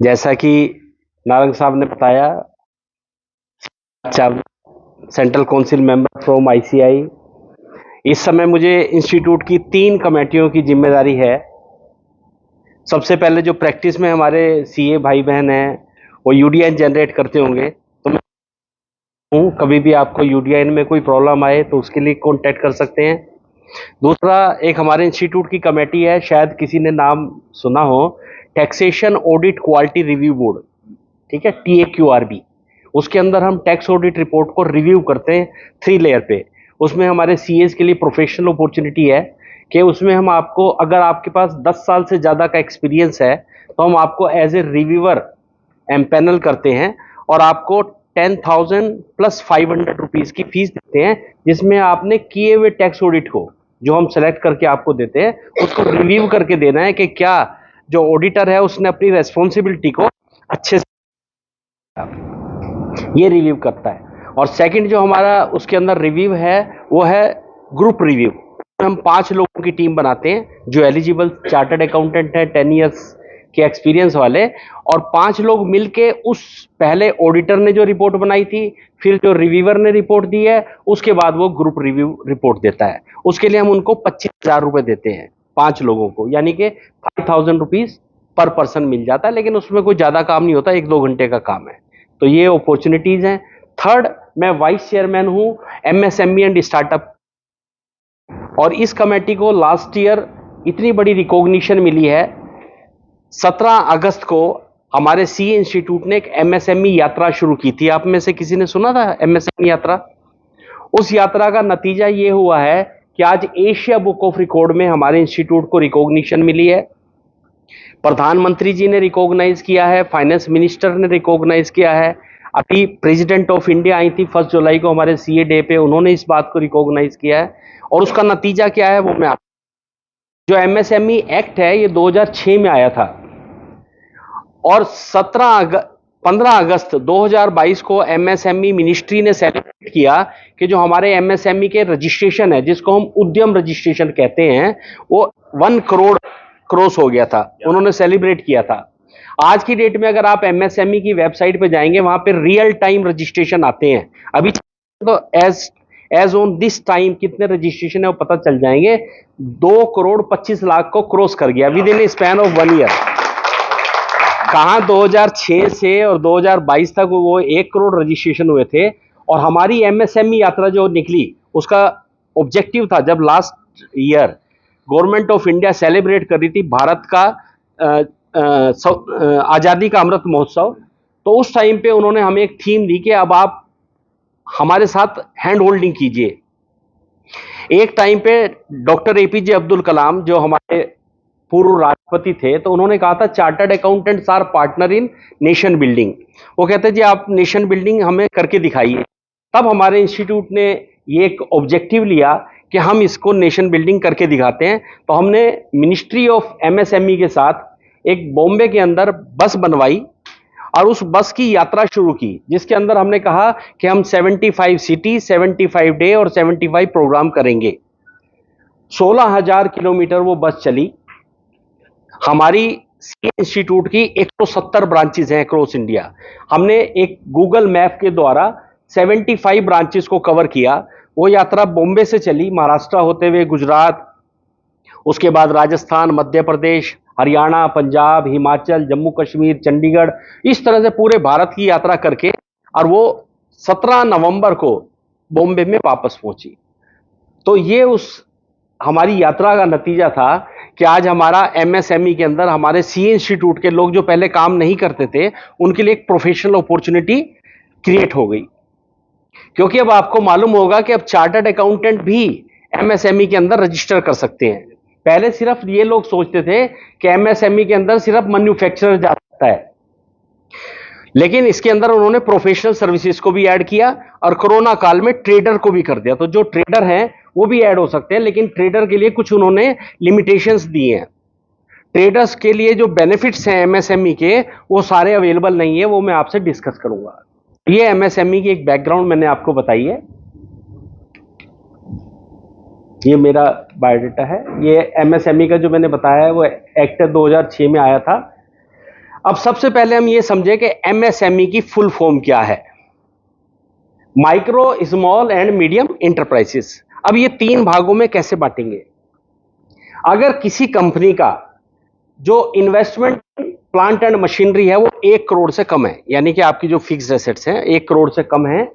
जैसा कि नारंग साहब ने बताया, central council member from ICI. इस समय मुझे इंस्टीट्यूट की 3 कमेटियों की जिम्मेदारी है। सबसे पहले जो प्रैक्टिस में हमारे सीए भाई बहन हैं वो यूडीआईन जनरेट करते होंगे, तो मैं हूँ, कभी भी आपको यूडीआईन में कोई प्रॉब्लम आए तो उसके लिए कॉन्टैक्ट कर सकते हैं। दूसरा, एक हमारे इंस्टीट्यूट की कमेटी है, शायद किसी ने नाम सुना हो, taxation audit quality review board, ठीक है, TAQRB। उसके अंदर हम टैक्स ऑडिट रिपोर्ट को रिव्यू करते हैं 3 लेयर पे। उसमें हमारे सीएस के लिए प्रोफेशनल अपॉर्चुनिटी है कि उसमें हम आपको, अगर आपके पास 10 साल से ज़्यादा का एक्सपीरियंस है तो हम आपको एज ए रिव्यूअर एम्पैनल करते हैं और आपको 10,000 प्लस 500 रुपीज़ की फीस देते हैं, जिसमें आपने किए हुए टैक्स ऑडिट को, जो हम सेलेक्ट करके आपको देते हैं, उसको रिव्यू करके देना है कि क्या जो ऑडिटर है उसने अपनी रेस्पॉन्सिबिलिटी को अच्छे से, ये रिव्यू करता है। और सेकंड जो हमारा उसके अंदर रिव्यू है वो है ग्रुप रिव्यू। हम 5 लोगों की टीम बनाते हैं जो एलिजिबल चार्टर्ड अकाउंटेंट है, 10 ईयर्स के एक्सपीरियंस वाले, और 5 लोग मिलके उस पहले ऑडिटर ने जो रिपोर्ट बनाई थी, फिर जो रिव्यूअर ने रिपोर्ट दी है, उसके बाद वो ग्रुप रिव्यू रिपोर्ट देता है। उसके लिए हम उनको 25,000 रुपए देते हैं 5 लोगों को, यानी कि 5,000 रुपीज पर पर्सन मिल जाता है, लेकिन उसमें कोई ज्यादा काम नहीं होता, 1-2 घंटे का काम है। तो ये अपॉर्चुनिटीज हैं। थर्ड, मैं वाइस चेयरमैन हूं MSME एंड स्टार्टअप, और इस कमेटी को लास्ट ईयर इतनी बड़ी रिकॉग्निशन मिली है। 17 अगस्त को हमारे सी इंस्टीट्यूट ने एक MSME यात्रा शुरू की थी। आप में से किसी ने सुना था MSME यात्रा? उस यात्रा का नतीजा ये हुआ है कि आज एशिया बुक ऑफ रिकॉर्ड में हमारे इंस्टीट्यूट को रिकॉग्निशन मिली है। प्रधानमंत्री जी ने रिकॉग्नाइज किया है, फाइनेंस मिनिस्टर ने रिकॉग्नाइज किया है, अभी प्रेसिडेंट ऑफ इंडिया आई थी 1 जुलाई को हमारे सीए डे पे, उन्होंने इस बात को रिकॉग्नाइज किया है। और उसका नतीजा क्या है वो मैं आप, जो MSME एक्ट है ये 2006 में आया था, और 15 अगस्त 2022 को MSME मिनिस्ट्री ने सेलिब्रेट किया कि जो हमारे MSME के रजिस्ट्रेशन है, जिसको हम उद्यम रजिस्ट्रेशन कहते हैं, वो 1 करोड़ क्रॉस हो गया था, उन्होंने सेलिब्रेट किया था। आज की डेट में अगर आप MSME की वेबसाइट पे जाएंगे, वहां पे रियल टाइम रजिस्ट्रेशन आते हैं। अभी तो एज ऑन दिस टाइम कितने रजिस्ट्रेशन है वो पता चल जाएंगे। 2 करोड़ 25 लाख को क्रॉस कर गया with in span of 1 year. कहां 2006 से और 2022 तक वो 1 करोड़ रजिस्ट्रेशन हुए थे। और हमारी MSME यात्रा जो निकली, उसका ऑब्जेक्टिव था, जब last year government of India celebrate कर रही थी भारत का आजादी का अमृत महोत्सव, तो उस टाइम पे उन्होंने हमें एक थीम दी कि अब आप हमारे साथ हैंड होल्डिंग कीजिए। एक टाइम पे डॉक्टर APJ अब्दुल कलाम जो हमारे पूर्व राष्ट्रपति थे, तो उन्होंने कहा था chartered accountants are partner in nation building. वो कहते जी आप नेशन बिल्डिंग हमें करके दिखाइए। तब हमारे इंस्टीट्यूट ने ये एक ऑब्जेक्टिव लिया कि हम इसको नेशन बिल्डिंग करके दिखाते हैं। तो हमने मिनिस्ट्री ऑफ MSME के साथ एक बॉम्बे के अंदर बस बनवाई और उस बस की यात्रा शुरू की, जिसके अंदर हमने कहा कि हम 75 सिटी, 75 डे और 75 प्रोग्राम करेंगे। 16,000 किलोमीटर वो बस चली। हमारी इंस्टीट्यूट की 170 ब्रांचेज हैं अक्रॉस इंडिया। हमने एक गूगल मैप के द्वारा 75 ब्रांचेस को कवर किया। वो यात्रा बॉम्बे से चली, महाराष्ट्र होते हुए गुजरात, उसके बाद राजस्थान, मध्य प्रदेश, हरियाणा, पंजाब, हिमाचल, जम्मू कश्मीर, चंडीगढ़, इस तरह से पूरे भारत की यात्रा करके, और वो 17 नवंबर को बॉम्बे में वापस पहुंची। तो ये उस हमारी यात्रा का नतीजा था कि आज हमारा MSME के अंदर हमारे सीए इंस्टीट्यूट के लोग जो पहले काम नहीं करते थे, उनके लिए एक प्रोफेशनल अपॉर्चुनिटी क्रिएट हो गई। क्योंकि अब आपको मालूम होगा कि अब चार्टर्ड अकाउंटेंट भी MSME के अंदर रजिस्टर कर सकते हैं। पहले सिर्फ ये लोग सोचते थे कि MSME के अंदर सिर्फ मैन्युफैक्चरर जा सकता है, लेकिन इसके अंदर उन्होंने प्रोफेशनल सर्विसेज को भी ऐड किया और कोरोना काल में ट्रेडर को भी कर दिया। तो जो ट्रेडर हैं वो भी ऐड हो सकते हैं, लेकिन ट्रेडर के लिए कुछ उन्होंने लिमिटेशंस दिए हैं। ट्रेडर्स के लिए जो बेनिफिट्स हैं MSME के, वो सारे अवेलेबल नहीं है, वो मैं आपसे डिस्कस करूंगा। ये MSME की एक बैकग्राउंड मैंने आपको बताई है। ये मेरा बायोडाटा है। ये MSME का जो मैंने बताया है वो एक्ट 2006 में आया था। अब सबसे पहले हम ये समझें कि एमएसएमई की फुल फॉर्म क्या है। Micro, small and medium enterprises. अब ये तीन भागों में कैसे बांटेंगे? अगर किसी कंपनी का जो इन्वेस्टमेंट प्लांट एंड मशीनरी है वो 1 करोड़ से कम है, यानी कि आपकी जो फिक्स्ड एसेट्स हैं 1 करोड़ से कम है,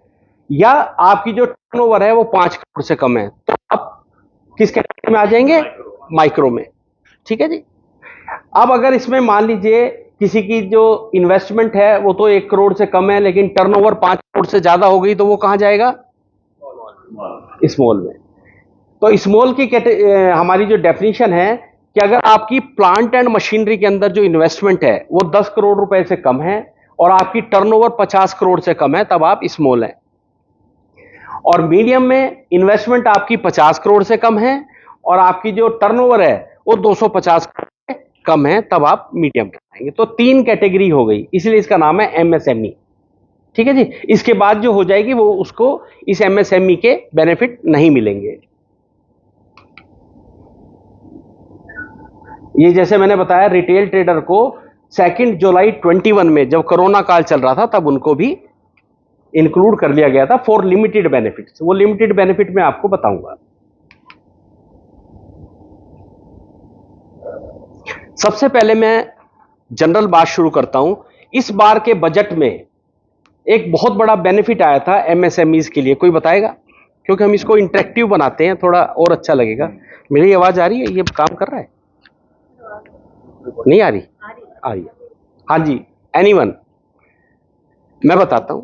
या आपकी जो टर्नओवर है वो 5 करोड़ से कम है, तो आप किस कैटेगरी में आ जाएंगे? माइक्रो में। ठीक है जी। अब अगर इसमें मान लीजिए किसी की जो इन्वेस्टमेंट है वो तो 1 करोड़ से कम है, लेकिन टर्नओवर 5 करोड़ से ज्यादा हो गई, तो वो कहां जाएगा? स्मॉल में। तो स्मॉल की हमारी जो डेफिनेशन है कि अगर आपकी प्लांट एंड मशीनरी के अंदर जो इन्वेस्टमेंट है वो 10 करोड़ रुपए से कम है और आपकी टर्नओवर 50 करोड़ से कम है, तब आप स्मॉल हैं। और मीडियम में इन्वेस्टमेंट आपकी 50 करोड़ से कम है और आपकी जो टर्नओवर है वो 250 करोड़ से कम है, तब आप मीडियम कहलाएंगे। तो 3 कैटेगरी हो गई, इसलिए इसका नाम है एमएसएमई। ठीक है जी। इसके बाद जो हो जाएगी वो उसको इस एमएसएमई के बेनिफिट नहीं मिलेंगे। ये जैसे मैंने बताया रिटेल ट्रेडर को 2 जुलाई 21 में जब कोरोना काल चल रहा था तब उनको भी इंक्लूड कर लिया गया था फॉर लिमिटेड बेनिफिट्स। वो लिमिटेड बेनिफिट मैं आपको बताऊंगा। सबसे पहले मैं जनरल बात शुरू करता हूं। इस बार के बजट में एक बहुत बड़ा बेनिफिट आया था एमएसएमईज के लिए, कोई बताएगा? क्योंकि हम इसको इंटरेक्टिव बनाते हैं, थोड़ा और अच्छा लगेगा। मेरी आवाज आ रही है? ये काम कर रहा है? नहीं आ रही? आ रही है। हाँ जी, एनीवन? मैं बताता हूं।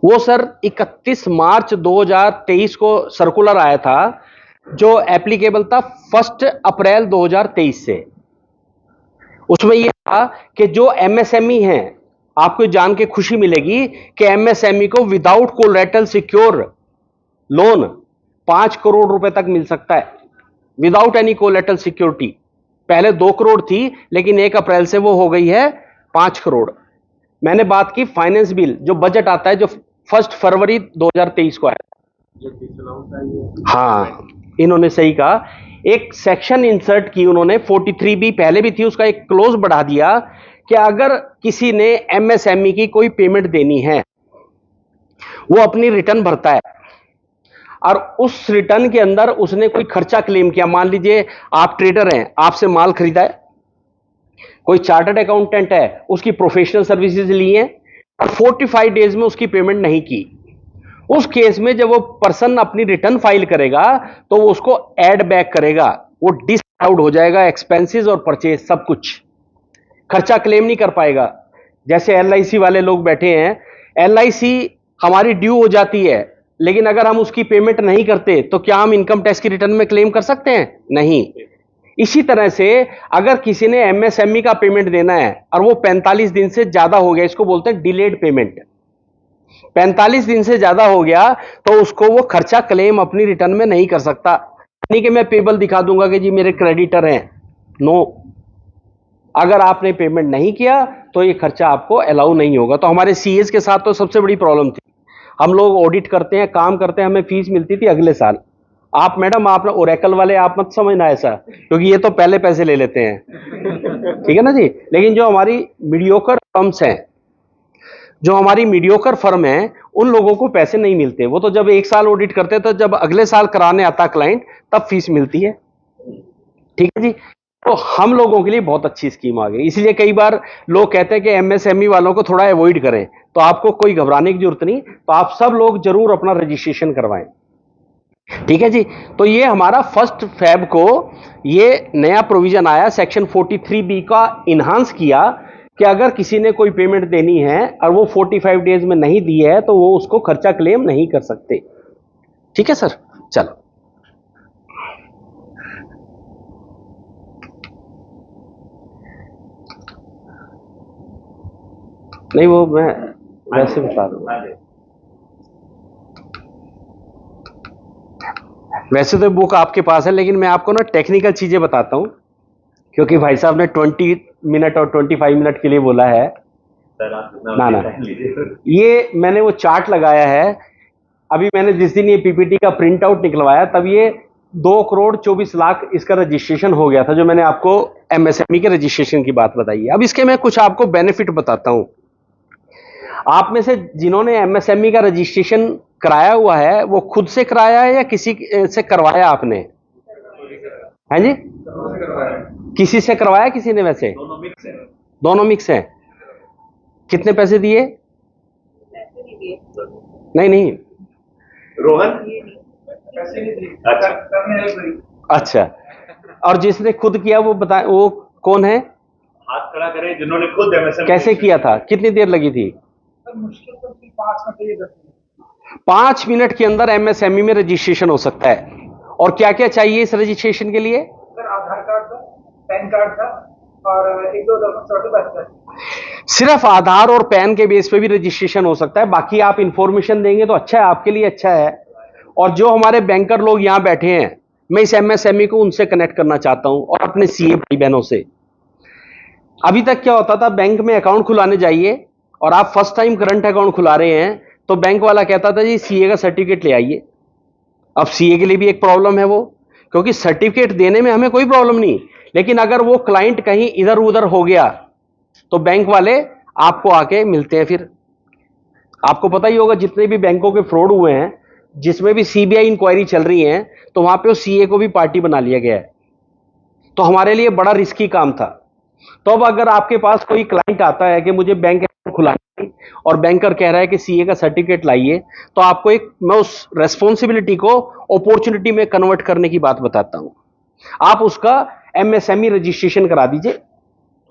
वो सर 31 मार्च 2023 को सर्कुलर आया था जो एप्लीकेबल था 1 अप्रैल 2023 से। उसमें यह था कि जो एमएसएमई हैं, आपको जान के खुशी मिलेगी कि एमएसएमई को without collateral secure loan 5 crore रुपए तक मिल सकता है, विदाउट एनी कोलैटरल सिक्योरिटी। पहले 2 करोड़ थी, लेकिन 1 अप्रैल से वो हो गई है 5 करोड़। मैंने बात की फाइनेंस बिल, जो बजट आता है जो 1 फरवरी 2023 को आया। हाँ, इन्होंने सही कहा। एक सेक्शन इंसर्ट की उन्होंने, 43B पहले भी थी, उसका एक क्लोज बढ़ा दिया कि अगर किसी ने एमएसएमई की कोई पेमेंट देनी है, वो अपनी रिटर्न भरता है और उस रिटर्न के अंदर उसने कोई खर्चा क्लेम किया। मान लीजिए आप ट्रेडर हैं, आपसे माल खरीदा है, कोई चार्टर्ड अकाउंटेंट है, उसकी प्रोफेशनल सर्विसेज ली हैं और 45 डेज में उसकी पेमेंट नहीं की। उस केस में जब वो पर्सन अपनी रिटर्न फाइल करेगा तो वो उसको ऐड बैक करेगा, वो डिसअलाउड हो जाएगा, एक्सपेंसेस और परचेज सब कुछ। खर्चा क्लेम नहीं कर पाएगा। जैसे एलआईसी वाले लोग बैठे हैं, एलआईसी हमारी ड्यू हो जाती है, लेकिन अगर हम उसकी पेमेंट नहीं करते तो क्या हम इनकम टैक्स की रिटर्न में क्लेम कर सकते हैं? नहीं। इसी तरह से अगर किसी ने एमएसएमई का पेमेंट देना है और वो 45 दिन से ज्यादा हो गया, इसको बोलते हैं डिलेड पेमेंट, 45 दिन से ज्यादा हो गया तो उसको वो खर्चा क्लेम अपनी रिटर्न में नहीं कर सकता। नहीं कि मैं पेबल दिखा दूंगा कि जी मेरे क्रेडिटर हैं, नो। अगर आपने पेमेंट नहीं किया तो ये खर्चा आपको अलाउ नहीं होगा। तो हमारे सीएस के साथ तो सबसे बड़ी प्रॉब्लम थी। हम लोग ऑडिट करते हैं, काम करते हैं, हमें फीस मिलती थी अगले साल। आप मैडम, आप ओरेकल वाले आप मत समझना ऐसा, क्योंकि ये तो पहले पैसे ले लेते हैं। ठीक है ना जी। लेकिन जो हमारी मीडियोकर फर्म्स हैं, जो हमारी मीडियोकर फर्म है, उन लोगों को पैसे नहीं मिलते। वो तो जब 1 साल ऑडिट करते हैं तो जब अगले साल कराने आता क्लाइंट तब फीस मिलती है। ठीक है जी। तो हम लोगों के लिए बहुत अच्छी स्कीम आ गई। इसलिए कई बार लोग कहते हैं कि एमएसएमई वालों को थोड़ा अवॉइड करें, तो आपको कोई घबराने की जरूरत नहीं। तो आप सब लोग जरूर अपना रजिस्ट्रेशन करवाएं। ठीक है जी। तो ये हमारा 1 फेब को ये नया प्रोविजन आया, सेक्शन 43B का इन्हांस किया कि अगर किसी ने कोई पेमेंट देनी है और वो 45 डेज में नहीं दी है तो वो उसको खर्चा क्लेम नहीं कर सकते। ठीक है सर, चलो। नहीं, वो मैं वैसे बता दूंगा। वैसे तो बुक आपके पास है, लेकिन मैं आपको ना टेक्निकल चीजें बताता हूं, क्योंकि भाई साहब ने 20 मिनट और 25 मिनट के लिए बोला है। ना ना, ये मैंने वो चार्ट लगाया है। अभी मैंने जिस दिन ये पीपीटी का प्रिंट आउट निकलवाया तब ये 2 करोड़ 24 लाख इसका रजिस्ट्रेशन हो गया था, जो मैंने आपको एमएसएमई के रजिस्ट्रेशन की बात बताइए। अब इसके मैं कुछ आपको बेनिफिट बताता हूं। आप में से जिन्होंने एमएसएमई का रजिस्ट्रेशन कराया हुआ है वो खुद से कराया है या किसी से करवाया आपने? है जी, किसी से करवाया किसी ने? वैसे दोनों मिक्स है। कितने पैसे दिए? नहीं नहीं रोहन, अच्छा, और जिसने खुद किया वो बता, वो कौन है? हाथ खड़ा करें जिन्होंने खुद एमएसएमई कैसे किया था? कितनी देर लगी थी? मुश्किल तो 5 मिनट 5 मिनट के अंदर एमएसएमई में रजिस्ट्रेशन हो सकता है। और क्या क्या चाहिए इस रजिस्ट्रेशन के लिए? सर आधार कार्ड था, पैन कार्ड था और एक दो डॉक्यूमेंट। सिर्फ आधार और पैन के बेस पे भी रजिस्ट्रेशन हो सकता है। बाकी आप इंफॉर्मेशन देंगे तो अच्छा है, आपके लिए अच्छा है। और जो हमारे बैंकर लोग यहां बैठे हैं, मैं इस एमएसएमई को उनसे कनेक्ट करना चाहता हूं और अपने सीए भाई बहनों से। अभी तक क्या होता था, बैंक में अकाउंट खुलाने जाइए और आप फर्स्ट टाइम करंट अकाउंट खुला रहे हैं तो बैंक वाला कहता था जी सीए का सर्टिफिकेट ले आइए। अब सीए के लिए भी एक प्रॉब्लम है वो, क्योंकि सर्टिफिकेट देने में हमें कोई प्रॉब्लम नहीं, लेकिन अगर वो क्लाइंट कहीं इधर उधर हो गया तो बैंक वाले आपको आके मिलते हैं। फिर आपको पता ही होगा जितने भी बैंकों के फ्रॉड हुए हैं, जिसमें भी सीबीआई इंक्वायरी चल रही है, तो वहां पे उस सीए को भी पार्टी बना लिया गया है। तो हमारे लिए बड़ा रिस्की काम था। तो अब अगर आपके पास कोई क्लाइंट आता है कि मुझे बैंक अकाउंट खुलाना है और बैंकर कह रहा है कि सीए का सर्टिफिकेट लाइए, तो आपको एक, मैं उस रेस्पॉन्सिबिलिटी को अपॉर्चुनिटी में कन्वर्ट करने की बात बताता हूं। आप उसका एमएसएमई रजिस्ट्रेशन करा दीजिए,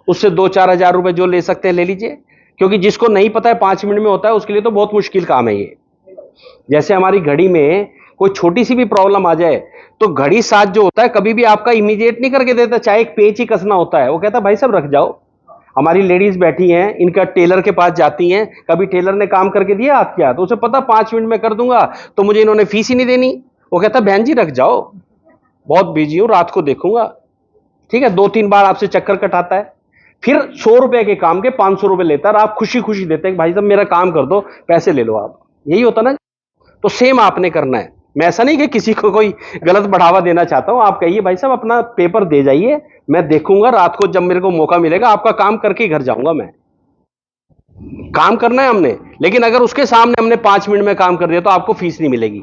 उससे 2-4 हजार रुपए जो ले सकते हैं ले लीजिए, क्योंकि जिसको नहीं पता है 5 मिनट में होता है उसके लिए तो बहुत मुश्किल काम है ये। जैसे हमारी घड़ी में कोई छोटी सी भी प्रॉब्लम आ जाए तो घड़ी साथ जो होता है कभी भी आपका इमीडिएट नहीं करके देता, चाहे एक पेच ही कसना होता है, वो कहता है भाई साहब रख जाओ। हमारी लेडीज बैठी हैं, इनका टेलर के पास जाती हैं, कभी टेलर ने काम करके दिया हाथ क्या, तो उसे पता 5 मिनट में कर दूंगा तो मुझे इन्होंने फीस ही नहीं देनी। वो कहता बहन जी रख जाओ, बहुत बिजी हूं, रात को देखूंगा। ठीक है, 2-3 बार आपसे चक्कर कटाता है, फिर 100 रुपए के काम के 500 रुपए लेता है और आप खुशी खुशी देते हैं भाई साहब मेरा काम कर दो, पैसे ले लो आप। यही होता ना। तो सेम आपने करना है। मैं ऐसा नहीं कि किसी को कोई गलत बढ़ावा देना चाहता हूं, आप कहिए भाई साहब अपना पेपर दे जाइए, मैं देखूंगा रात को जब मेरे को मौका मिलेगा, आपका काम करके ही घर जाऊंगा। मैं काम करना है हमने, लेकिन अगर उसके सामने हमने 5 मिनट में काम कर दिया तो आपको फीस नहीं मिलेगी।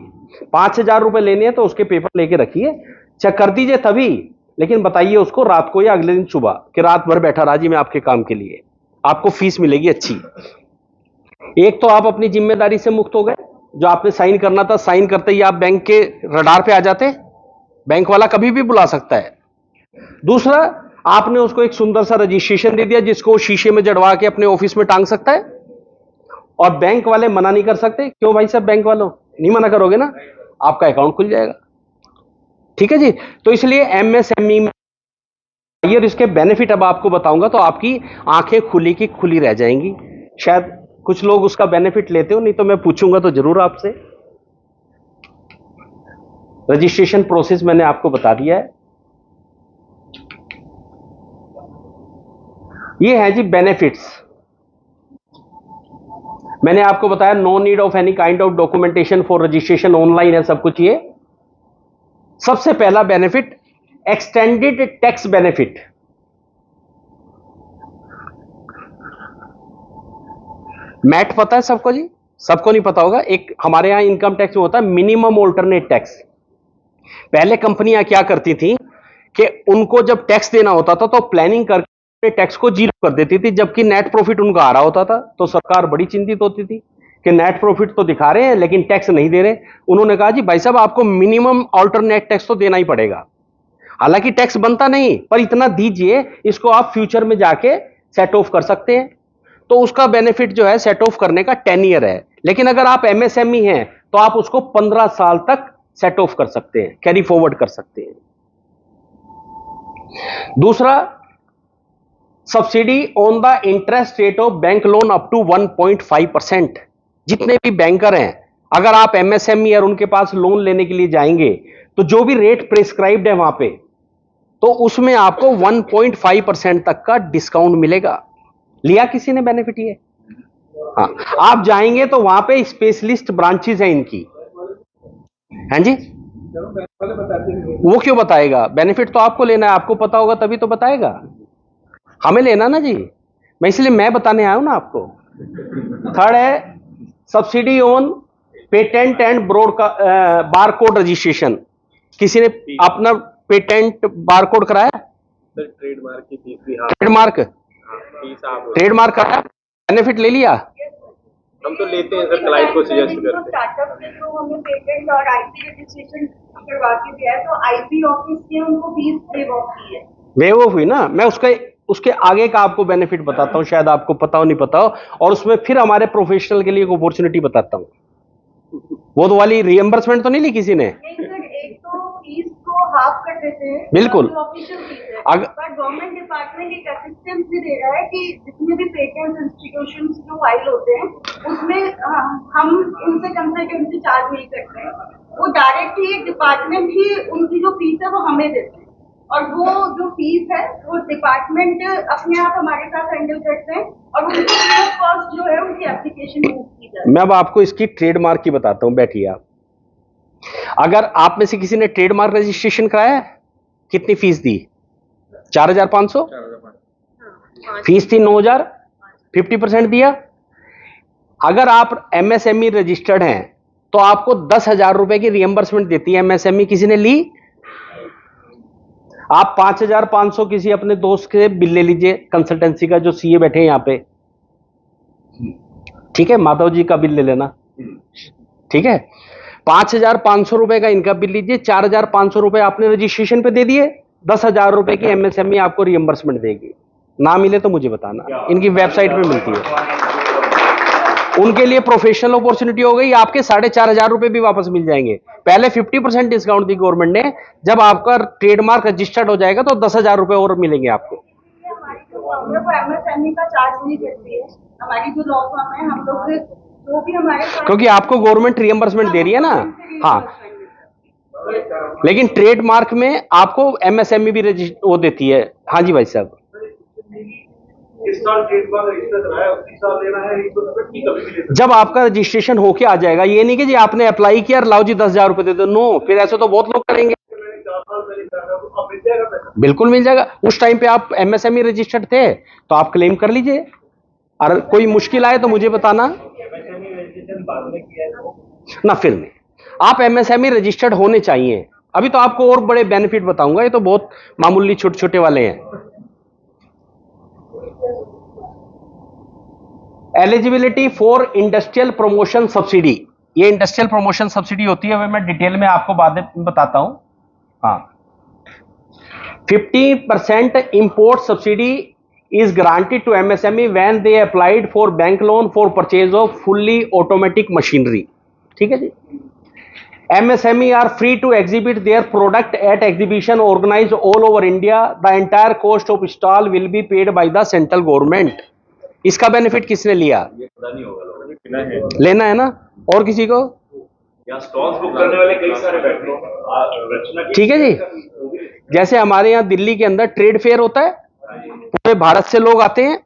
5,000 रुपए लेने हैं तो उसके पेपर लेके रखिए, चेक कर दीजिए तभी, लेकिन बताइए उसको रात को या अगले दिन सुबह कि रात भर बैठा रहा जी मैं आपके काम के लिए, आपको फीस मिलेगी अच्छी। एक तो आप अपनी जिम्मेदारी से मुक्त हो गए, जो आपने साइन करना था साइन करते ही आप बैंक के रडार पे आ जाते, बैंक वाला कभी भी बुला सकता है। दूसरा, आपने उसको एक सुंदर सा रजिस्ट्रेशन दे दिया जिसको शीशे में जड़वा के अपने ऑफिस में टांग सकता है, और बैंक वाले मना नहीं कर सकते। क्यों भाई साहब, बैंक वालों नहीं मना करोगे ना, आपका अकाउंट खुल जाएगा। ठीक है जी। तो इसलिए एमएसएमई में और इसके बेनिफिट अब आपको बताऊंगा तो आपकी आंखें खुली की खुली रह जाएंगी। शायद कुछ लोग उसका बेनिफिट लेते हो, नहीं तो मैं पूछूंगा तो जरूर आपसे। रजिस्ट्रेशन प्रोसेस मैंने आपको बता दिया है। ये है जी बेनिफिट्स। मैंने आपको बताया no need of any kind of documentation for registration, online है सब कुछ। ये सबसे पहला benefit extended tax benefit. MAT पता है सबको जी? सबको नहीं पता होगा। एक हमारे यहां इनकम टैक्स में होता है मिनिमम ऑल्टरनेट टैक्स। पहले कंपनियां क्या करती थी कि उनको जब टैक्स देना होता था तो प्लानिंग करके टैक्स को जीरो कर देती थी, जबकि नेट प्रॉफिट उनका आ रहा होता था। तो सरकार बड़ी चिंतित होती थी कि नेट प्रॉफिट तो दिखा रहे हैं लेकिन टैक्स नहीं दे रहे। उन्होंने कहा जी भाई साहब आपको मिनिमम ऑल्टरनेट टैक्स तो देना ही पड़ेगा। हालांकि टैक्स बनता नहीं, पर इतना दीजिए, इसको आप फ्यूचर में जाके सेट ऑफ कर सकते हैं। तो उसका बेनिफिट जो है सेट ऑफ करने का 10 ईयर है। लेकिन अगर आप एमएसएमई हैं तो आप उसको 15 साल तक सेट ऑफ कर सकते हैं, कैरी फॉरवर्ड कर सकते हैं। दूसरा, subsidy on the interest rate of bank loan up to 1.5%। जितने भी बैंकर हैं, अगर आप एमएसएमई और उनके पास लोन लेने के लिए जाएंगे तो जो भी रेट प्रिस्क्राइब्ड है वहां पे, तो उसमें आपको 1.5% तक का डिस्काउंट मिलेगा। लिया किसी ने बेनिफिट ये? हाँ, आप जाएंगे तो वहां पे स्पेशलिस्ट ब्रांचेस हैं इनकी। हैं जी, जब बैंक वाले बताते हैं वो क्यों बताएगा? बेनिफिट तो आपको लेना है, आपको पता होगा तभी तो बताएगा, हमें लेना ना जी। मैं बताने आया हूं ना आपको। थर्ड है subsidy on patent and barcode registration. किसी ने अपना पेटेंट बारकोड कराया? सर ट्रेडमार्क की फीस भी ट्रेडमार्क फीस आप ट्रेडमार्क कराया, बेनिफिट ले लिया? हम तो लेते हैं सर, क्लाइंट को सजेस्ट करते हैं। स्टार्टअप के थ्रू हमें पेटेंट और आईपी रजिस्ट्रेशन करवा के दिया है, तो आईपी ऑफिस ने उनको फीस वेव ऑफ की है। वेव ऑफ हुई ना। मैं उसके आगे का आपको बेनिफिट बताता हूं, शायद आपको पता हो नहीं पता हो, और उसमें फिर हमारे प्रोफेशनल के लिए एक अपॉर्चुनिटी बताता हूं। वो तो वाली रिएम्बर्समेंट तो नहीं ली किसी ने? नहीं सर, एक तो फीस को हाफ कर देते हैं, बिल्कुल। ऑफिशियल फीस है, पर गवर्नमेंट डिपार्टमेंट एक असिस्टेंस भी दे रहा है कि जितने भी पेटेंट इंस्टीट्यूशंस जो फाइल होते हैं उसमें हम उनसे कंसल्टेंसी चार्ज नहीं करते हैं, वो डायरेक्टली एक डिपार्टमेंट ही उनकी जो फीस है वो हमें देते हैं, और वो जो फीस है वो डिपार्टमेंट अपने आप हमारे साथ हैंडल करते हैं, और उनको फ्री ऑफ कॉस्ट जो है उनकी एप्लीकेशन मूव की जाती है। मैं अब आपको इसकी ट्रेडमार्क की बताता हूं, बैठिए आप। अगर आप में से किसी ने ट्रेडमार्क रजिस्ट्रेशन कराया, कितनी फीस दी? 4,500 फीस थी, 9,000, 50% दिया। अगर आप एमएसएमई रजिस्टर्ड हैं तो आपको 10,000 रुपए की रिएम्बर्समेंट देती है एमएसएमई। किसी ने ली? आप 5,500 किसी अपने दोस्त के बिल ले लीजिए, कंसल्टेंसी का, जो सीए बैठे हैं यहां पे, ठीक है, माधव जी का बिल ले लेना, ठीक है। 5,500 रुपए का इनका बिल लीजिए, 4,500 रुपए आपने रजिस्ट्रेशन पे दे दिए, 10,000 रुपए की एमएसएमई आपको रिएम्बर्समेंट देगी। ना मिले तो मुझे बताना, इनकी वेबसाइट पे मिलती है। उनके लिए प्रोफेशनल अपॉर्चुनिटी हो गई, आपके 4,500 रुपए भी वापस मिल जाएंगे। पहले 50% डिस्काउंट दी गवर्नमेंट ने, जब आपका ट्रेडमार्क रजिस्टर्ड हो जाएगा तो 10,000 रुपए और मिलेंगे आपको। एमएसएमई का चार्ज नहीं करती है हमारी जो लॉ फर्म है, हम लोग जो भी हमारे, क्योंकि आपको गवर्नमेंट रिएम्बर्समेंट दे रही है ना। हाँ, लेकिन ट्रेडमार्क में आपको एमएसएमई भी वो देती है। हाँ जी भाई साहब। इस साल ट्रेडमार्क रजिस्टर कराया, उसी साल लेना है, एक तो कभी भी ले सकते। जब आपका रजिस्ट्रेशन होके आ जाएगा, ये नहीं कि जी आपने अप्लाई किया और लाओ जी 10,000 रुपए दे दो, नो, फिर ऐसे तो बहुत लोग करेंगे। 4 साल पहले करा तो अब मिल जाएगा पैसा। बिल्कुल मिल जाएगा। उस टाइम पे आप एमएसएमई रजिस्टर्ड थे तो आप क्लेम कर लीजिए, और कोई मुश्किल आए तो मुझे बताना रजिस्ट्रेशन बाद में किया है ना। फिर नहीं, आप एमएसएमई रजिस्टर्ड होने चाहिए। अभी तो आपको और बड़े बेनिफिट बताऊंगा, ये तो बहुत मामूली छोटे छोटे वाले हैं। Eligibility for industrial promotion subsidy. ये इंडस्ट्रियल प्रमोशन सब्सिडी होती है, मैं डिटेल में आपको बाद में बताता हूं। हाँ, 50% import subsidy is granted to MSME when they applied for bank loan for purchase of fully automatic machinery। ठीक है जी। MSME are free to exhibit their product at exhibition organized all over India। The entire cost of stall will be paid by the central government। इसका benefit किसने लिया? नहीं होगा, लोगों ने लेना है ना। और किसी को? यहाँ स्टॉल्स बुक करने वाले कई सारे बैठे हैं, रचना की। ठीक है जी। जैसे हमारे यहाँ दिल्ली के अंदर ट्रेड फेयर होता है, पूरे भारत से लोग आते हैं,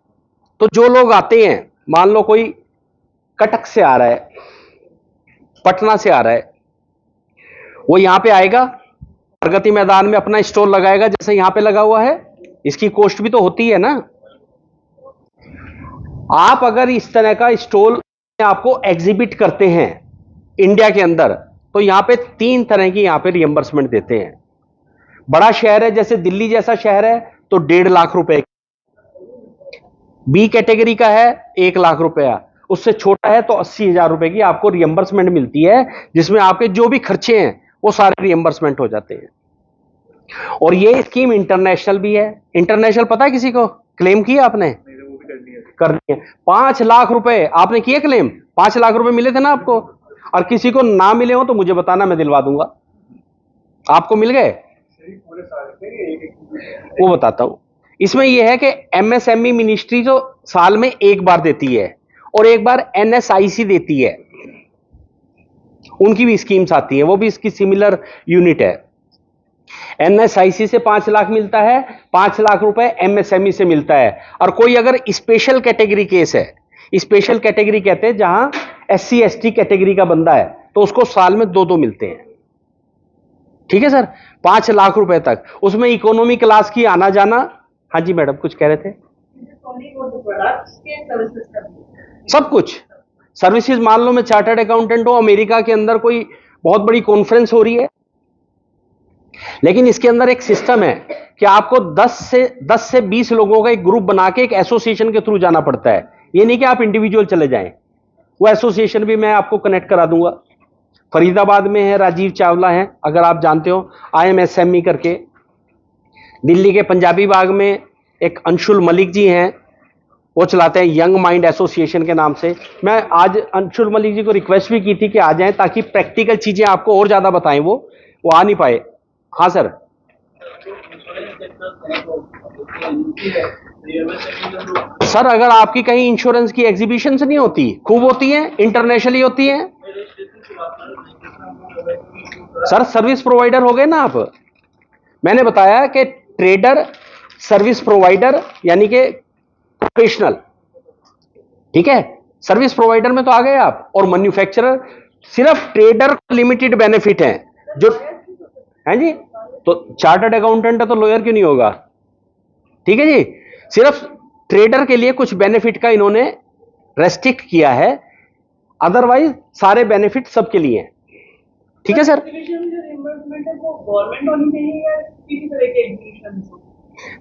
तो जो लोग आते हैं, मान लो कोई कटक से आ रहा है, पटना से आ रहा है, वो यहां पे आएगा, प्रगति मैदान में अपना स्टॉल लगाएगा, जैसे यहां पे लगा हुआ है। इसकी कॉस्ट भी तो होती है ना। आप अगर इस तरह का स्टॉल आपको एग्जिबिट करते हैं इंडिया के अंदर, तो यहां पे 3 तरह की यहां पे रिएम्बर्समेंट देते हैं। बड़ा शहर है, जैसे दिल्ली जैसा शहर है, तो 1.5 लाख रुपए। बी कैटेगरी का है 1 लाख रुपया, उससे छोटा है तो 80,000 रुपए की आपको रिएम्बर्समेंट मिलती है, जिसमें आपके जो भी खर्चे हैं वो सारे रिएम्बर्समेंट हो जाते हैं। और ये स्कीम इंटरनेशनल भी है। इंटरनेशनल पता है किसी को? क्लेम किया आपने? करनी है। 5 लाख रुपए आपने किए क्लेम? 5 लाख रुपए मिले थे ना आपको। और किसी को ना मिले हो तो मुझे बताना, मैं दिलवा दूंगा। आपको मिल गए? वो बताता हूं। इसमें यह है कि एमएसएमई मिनिस्ट्री जो साल में एक बार देती है, और एक बार एनएसआईसी देती है, उनकी भी स्कीम्स आती हैं, वो भी इसकी सिमिलर यूनिट है। एनएसआईसी से 5 लाख मिलता है, 5 लाख रुपए एमएसएमई से मिलता है। और कोई अगर स्पेशल कैटेगरी केस है, स्पेशल कैटेगरी कहते हैं जहां SC ST कैटेगरी का बंदा है, तो उसको साल में 2-2 मिलते हैं। ठीक है सर, 5 लाख रुपए तक, उसमें इकोनॉमी क्लास की आना जाना। हाँ जी मैडम, कुछ कह रहे थे? सब कुछ सर्विसेज। मान लो मैं चार्टर्ड अकाउंटेंट हूं, अमेरिका के अंदर कोई बहुत बड़ी कॉन्फ्रेंस हो रही है, लेकिन इसके अंदर एक सिस्टम है कि आपको 10 से 20 लोगों का एक ग्रुप बना के एक एसोसिएशन के थ्रू जाना पड़ता है। ये नहीं कि आप इंडिविजुअल चले जाएं, वो एसोसिएशन भी मैं आपको कनेक्ट करा दूंगा। फरीदाबाद में है, राजीव चावला है, अगर आप जानते हो, IMSME करके। दिल्ली के पंजाबी बाग में एक अंशुल मलिक जी हैं, वो चलाते हैं यंग माइंड एसोसिएशन के नाम से। मैं आज अंशुल मलिक जी को रिक्वेस्ट भी की थी कि आ जाएं, ताकि प्रैक्टिकल चीजें आपको और ज्यादा बताएं। वो आ नहीं पाए। हाँ सर। सर अगर आपकी कहीं इंश्योरेंस की एग्जीबिशन नहीं होती, खूब होती है, इंटरनेशनली होती है। सर सर्विस प्रोवाइडर हो गए ना आप। मैंने बताया कि ट्रेडर, सर्विस प्रोवाइडर यानी कि प्रोफेशनल, ठीक है, सर्विस प्रोवाइडर में तो आ गए आप। और मैन्युफैक्चरर, सिर्फ ट्रेडर लिमिटेड बेनिफिट है जो है जी। तो चार्टर्ड अकाउंटेंट है तो लॉयर क्यों नहीं होगा? ठीक है जी, सिर्फ ट्रेडर के लिए कुछ बेनिफिट का इन्होंने रेस्ट्रिक्ट किया है, अदरवाइज सारे बेनिफिट सबके लिए हैं। ठीक है सर।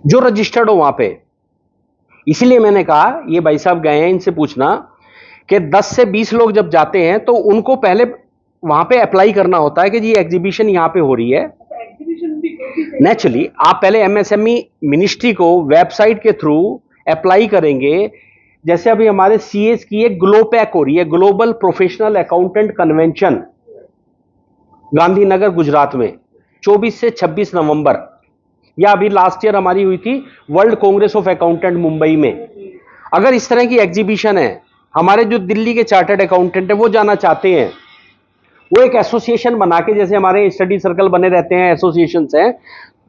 जो रजिस्टर्ड हो वहां पे। इसीलिए मैंने कहा, ये भाई साहब गए हैं, इनसे पूछना कि 10 से 20 लोग जब जाते हैं तो उनको पहले वहां पे अप्लाई करना होता है कि जी एग्जीबिशन यहां पे हो रही है। नेचुरली आप पहले MSME मिनिस्ट्री को वेबसाइट के थ्रू अप्लाई करेंगे। जैसे अभी हमारे CS की एक ग्लोपैक हो रही है, global professional accountant convention, Gandhinagar Gujarat में 24 से 26 नवंबर। या अभी लास्ट ईयर हमारी हुई थी world Congress of accountant Mumbai में। अगर इस तरह की एग्जीबिशन है, हमारे जो दिल्ली के चार्टर्ड अकाउंटेंट है वो जाना चाहते हैं, वो एक एसोसिएशन बना के, जैसे हमारे स्टडी सर्कल बने रहते हैं, एसोसिएशंस हैं,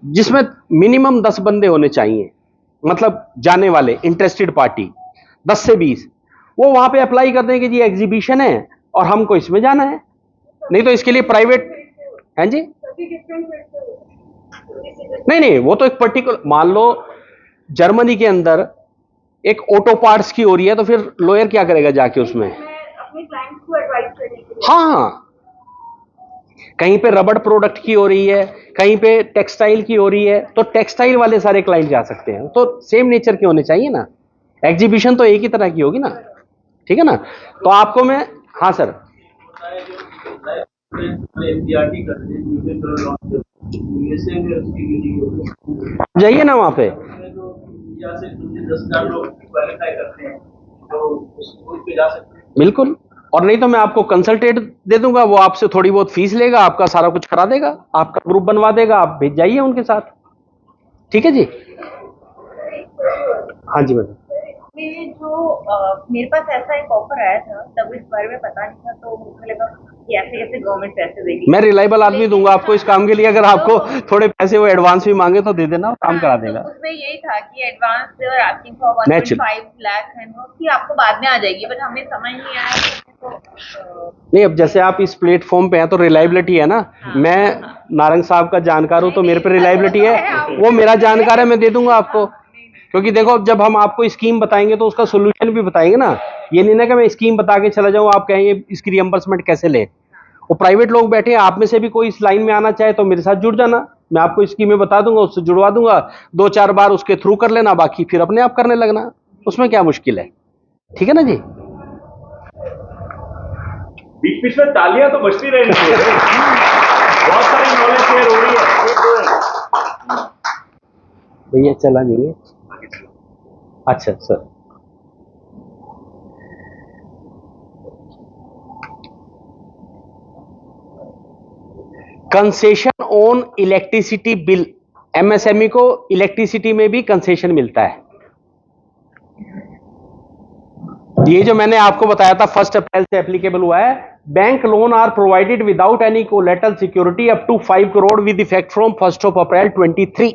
जिसमें मिनिमम 10 बंदे होने चाहिए, मतलब जाने वाले इंटरेस्टेड पार्टी 10 से 20। वो वहां पे अप्लाई कर दें कि जी एग्जीबिशन है और हमको इसमें जाना है। नहीं तो इसके लिए प्राइवेट है जी। नहीं, वो तो एक पर्टिकुलर, मान लो जर्मनी के अंदर एक ऑटो पार्ट्स की हो रही है, तो फिर लॉयर क्या करेगा जाके उसमें? अपने क्लाइंट्स को एडवाइस करने के लिए। हाँ, कहीं पे रबड़ प्रोडक्ट की हो रही है, कहीं पे टेक्सटाइल की हो रही है, तो टेक्सटाइल वाले सारे क्लाइंट जा सकते हैं। तो सेम नेचर के होने चाहिए ना, एग्जीबिशन तो एक ही तरह की होगी ना। ठीक है ना। तो आपको मैं, हाँ सर, जाइए ना वहां पे। बिल्कुल। और नहीं तो मैं आपको कंसल्टेंट दे दूंगा, वो आपसे थोड़ी बहुत फीस लेगा, आपका सारा कुछ करा देगा, आपका ग्रुप बनवा देगा, आप भेज जाइए उनके साथ। ठीक है जी। हाँ जी मैडम। मेरे पास ऐसा एक ऑफर आया था, तब इस बारे में पता नहीं था, तो मुझे लगा कि ऐसे कैसे गवर्नमेंट पैसे देगी। मैं रिलायबल आदमी दूंगा आपको इस काम के लिए। अगर आपको थोड़े पैसे वो एडवांस भी मांगे तो दे देना, काम करा देगा। तो उसमें यही था कि एडवांस दे और आस्किंग फॉर 1.5 लाख है कि आपको बाद में आ जाएगी, बट हमें समझ नहीं आया। तो नहीं, अब जैसे आप इस प्लेटफॉर्म पे हैं तो रिलायबिलिटी है ना। मैं नारंग साहब का जानकार हूं तो मेरे पे रिलायबिलिटी है, वो मेरा जानकार है, मैं दे दूंगा आपको। क्योंकि देखो, जब हम आपको स्कीम बताएंगे तो उसका सोल्यूशन भी बताएंगे ना। ये नहीं ना कि मैं स्कीम बता के चला जाऊं, आप कहेंगे इसकी रिएम्बर्समेंट कैसे ले। वो प्राइवेट लोग बैठे हैं, आप में से भी कोई इस लाइन में आना चाहे तो मेरे साथ जुड़ जाना, मैं आपको स्कीमें बता दूंगा, उससे जुड़वा दूंगा। 2-4 बार उसके थ्रू कर लेना, बाकी फिर अपने आप करने लगना, उसमें क्या मुश्किल है। ठीक है ना जी। बीच बीच में तालियां तो बजती रहनी चाहिए, बहुत सारी नॉलेज शेयर हो रही है। भैया चला नहीं है। अच्छा sir, concession on electricity bill. MSME को इलेक्ट्रिसिटी में भी कंसेशन मिलता है। ये जो मैंने आपको बताया था 1 अप्रैल से एप्लीकेबल हुआ है। Bank loan are provided without any collateral security up to 5 crore with effect from 1 April 23।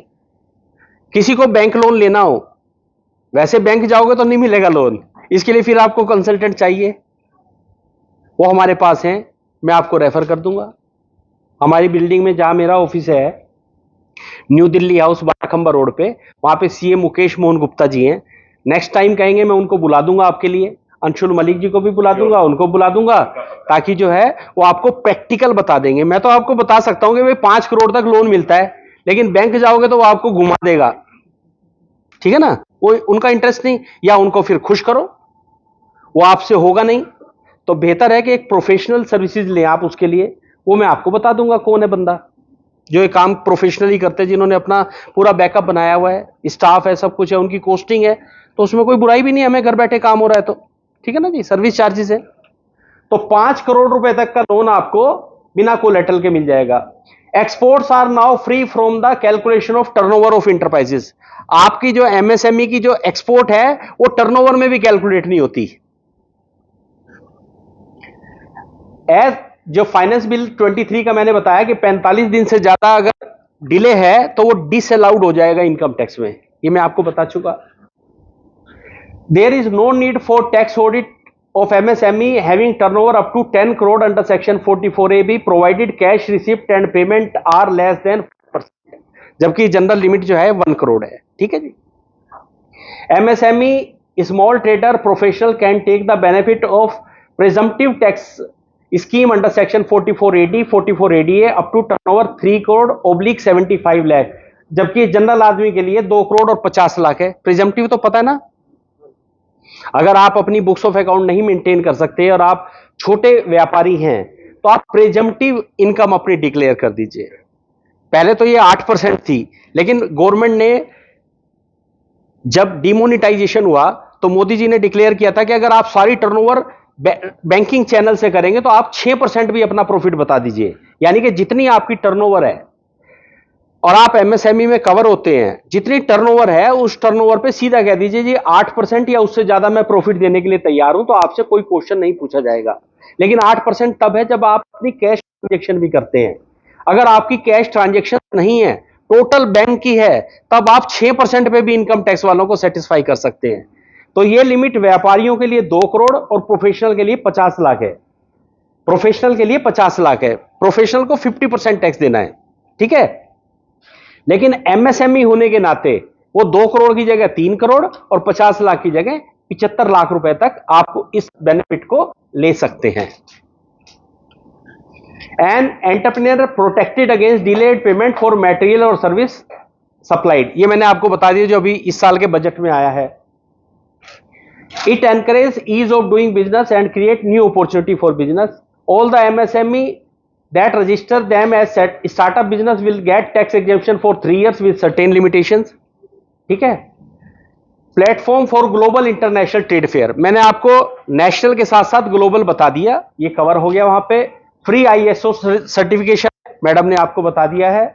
किसी को बैंक लोन लेना हो, वैसे बैंक जाओगे तो नहीं मिलेगा लोन, इसके लिए फिर आपको कंसल्टेंट चाहिए, वो हमारे पास हैं, मैं आपको रेफर कर दूंगा। हमारी बिल्डिंग में जहां मेरा ऑफिस है, new Delhi house, Barakhamba road पे, वहां पे सीए मुकेश मोहन गुप्ता जी हैं। नेक्स्ट टाइम कहेंगे मैं उनको बुला दूंगा आपके लिए, अंशुल मलिक जी को भी बुला दूंगा, उनको बुला दूंगा, ताकि जो है वो आपको प्रैक्टिकल बता देंगे। मैं तो आपको बता सकता हूं कि भाई 5 करोड़ तक लोन मिलता है, लेकिन बैंक जाओगे तो वो आपको घुमा देगा, ठीक है ना। वो उनका इंटरेस्ट नहीं, या उनको फिर खुश करो, वो आपसे होगा नहीं। तो बेहतर है कि एक प्रोफेशनल सर्विसेज लें आप उसके लिए। वो मैं आपको बता दूंगा कौन है बंदा जो ये काम प्रोफेशनली करते हैं, जिन्होंने अपना पूरा बैकअप बनाया हुआ है, स्टाफ है, सब कुछ है, उनकी कोस्टिंग है, तो उसमें कोई बुराई भी नहीं है, हमें घर बैठे काम हो रहा है तो, ठीक है ना जी। सर्विस चार्जेस है। तो 5 करोड़ रुपए तक का लोन आपको बिना कोलेटरल के मिल जाएगा। Exports are now free from the calculation of turnover of enterprises. आपकी जो एमएसएमई की जो एक्सपोर्ट है वो टर्नओवर में भी कैलकुलेट नहीं होती। एज जो फाइनेंस बिल 23 का मैंने बताया कि 45 दिन से ज्यादा अगर डिले है तो वो डिसअलाउड हो जाएगा इनकम टैक्स में, ये मैं आपको बता चुका। There is no need for tax audit of MSME having turnover up to 10 crore under section 44A provided cash receipt and payment are less than, जबकि जनरल लिमिट जो है 1 करोड़ है, ठीक है जी। MSME small trader professional can take the benefit of presumptive tax scheme under section 44AD 44ADA up to turnover 3 crore / 75 lakh, जबकि general आदमी के लिए 2 करोड़ और 50 लाख है। प्रिजम्पटिव तो पता है ना, अगर आप अपनी बुक्स ऑफ अकाउंट नहीं मेंटेन कर सकते और आप छोटे व्यापारी हैं तो आप प्रिजम्पटिव इनकम अपनी डिक्लेयर कर दीजिए। पहले तो ये 8% थी, लेकिन गवर्नमेंट ने जब डिमोनिटाइजेशन हुआ तो मोदी जी ने डिक्लेयर किया था कि अगर आप सारी टर्नओवर बैंकिंग चैनल से करेंगे तो आप 6% भी अपना प्रॉफिट बता दीजिए, यानी कि जितनी आपकी टर्नओवर है और आप एमएसएमई में कवर होते हैं, जितनी टर्नओवर है उस टर्नओवर पे सीधा कह दीजिए जी 8% या उससे ज्यादा मैं प्रॉफिट देने के लिए तैयार हूं, तो आपसे कोई क्वेश्चन नहीं पूछा जाएगा। लेकिन 8% तब है जब आप अपनी कैश ट्रांजेक्शन भी करते हैं। अगर आपकी कैश ट्रांजेक्शन नहीं है, टोटल बैंक की है, तब आप 6% पे भी इनकम टैक्स वालों को सेटिस्फाई कर सकते हैं। तो ये लिमिट व्यापारियों के लिए 2 करोड़ और प्रोफेशनल के लिए 50 लाख है। प्रोफेशनल के लिए 50 लाख है, प्रोफेशनल को 50% टैक्स देना है, ठीक है। लेकिन एमएसएमई होने के नाते वो 2 करोड़ की जगह 3 करोड़ और 50 लाख की जगह 75 लाख रुपए तक आप इस बेनिफिट को ले सकते हैं। An entrepreneur protected against delayed payment for material और सर्विस सप्लाइड, ये मैंने आपको बता दिया जो अभी इस साल के बजट में आया है। It encourage ease of doing business and create new opportunity for business. All the MSME that register them as startup business will get tax exemption for 3 years with certain limitations, ठीक है। Platform for global international trade fair, मैंने आपको national के साथ साथ global बता दिया, ये कवर हो गया। वहां पे फ्री ISO सर्टिफिकेशन मैडम ने आपको बता दिया है।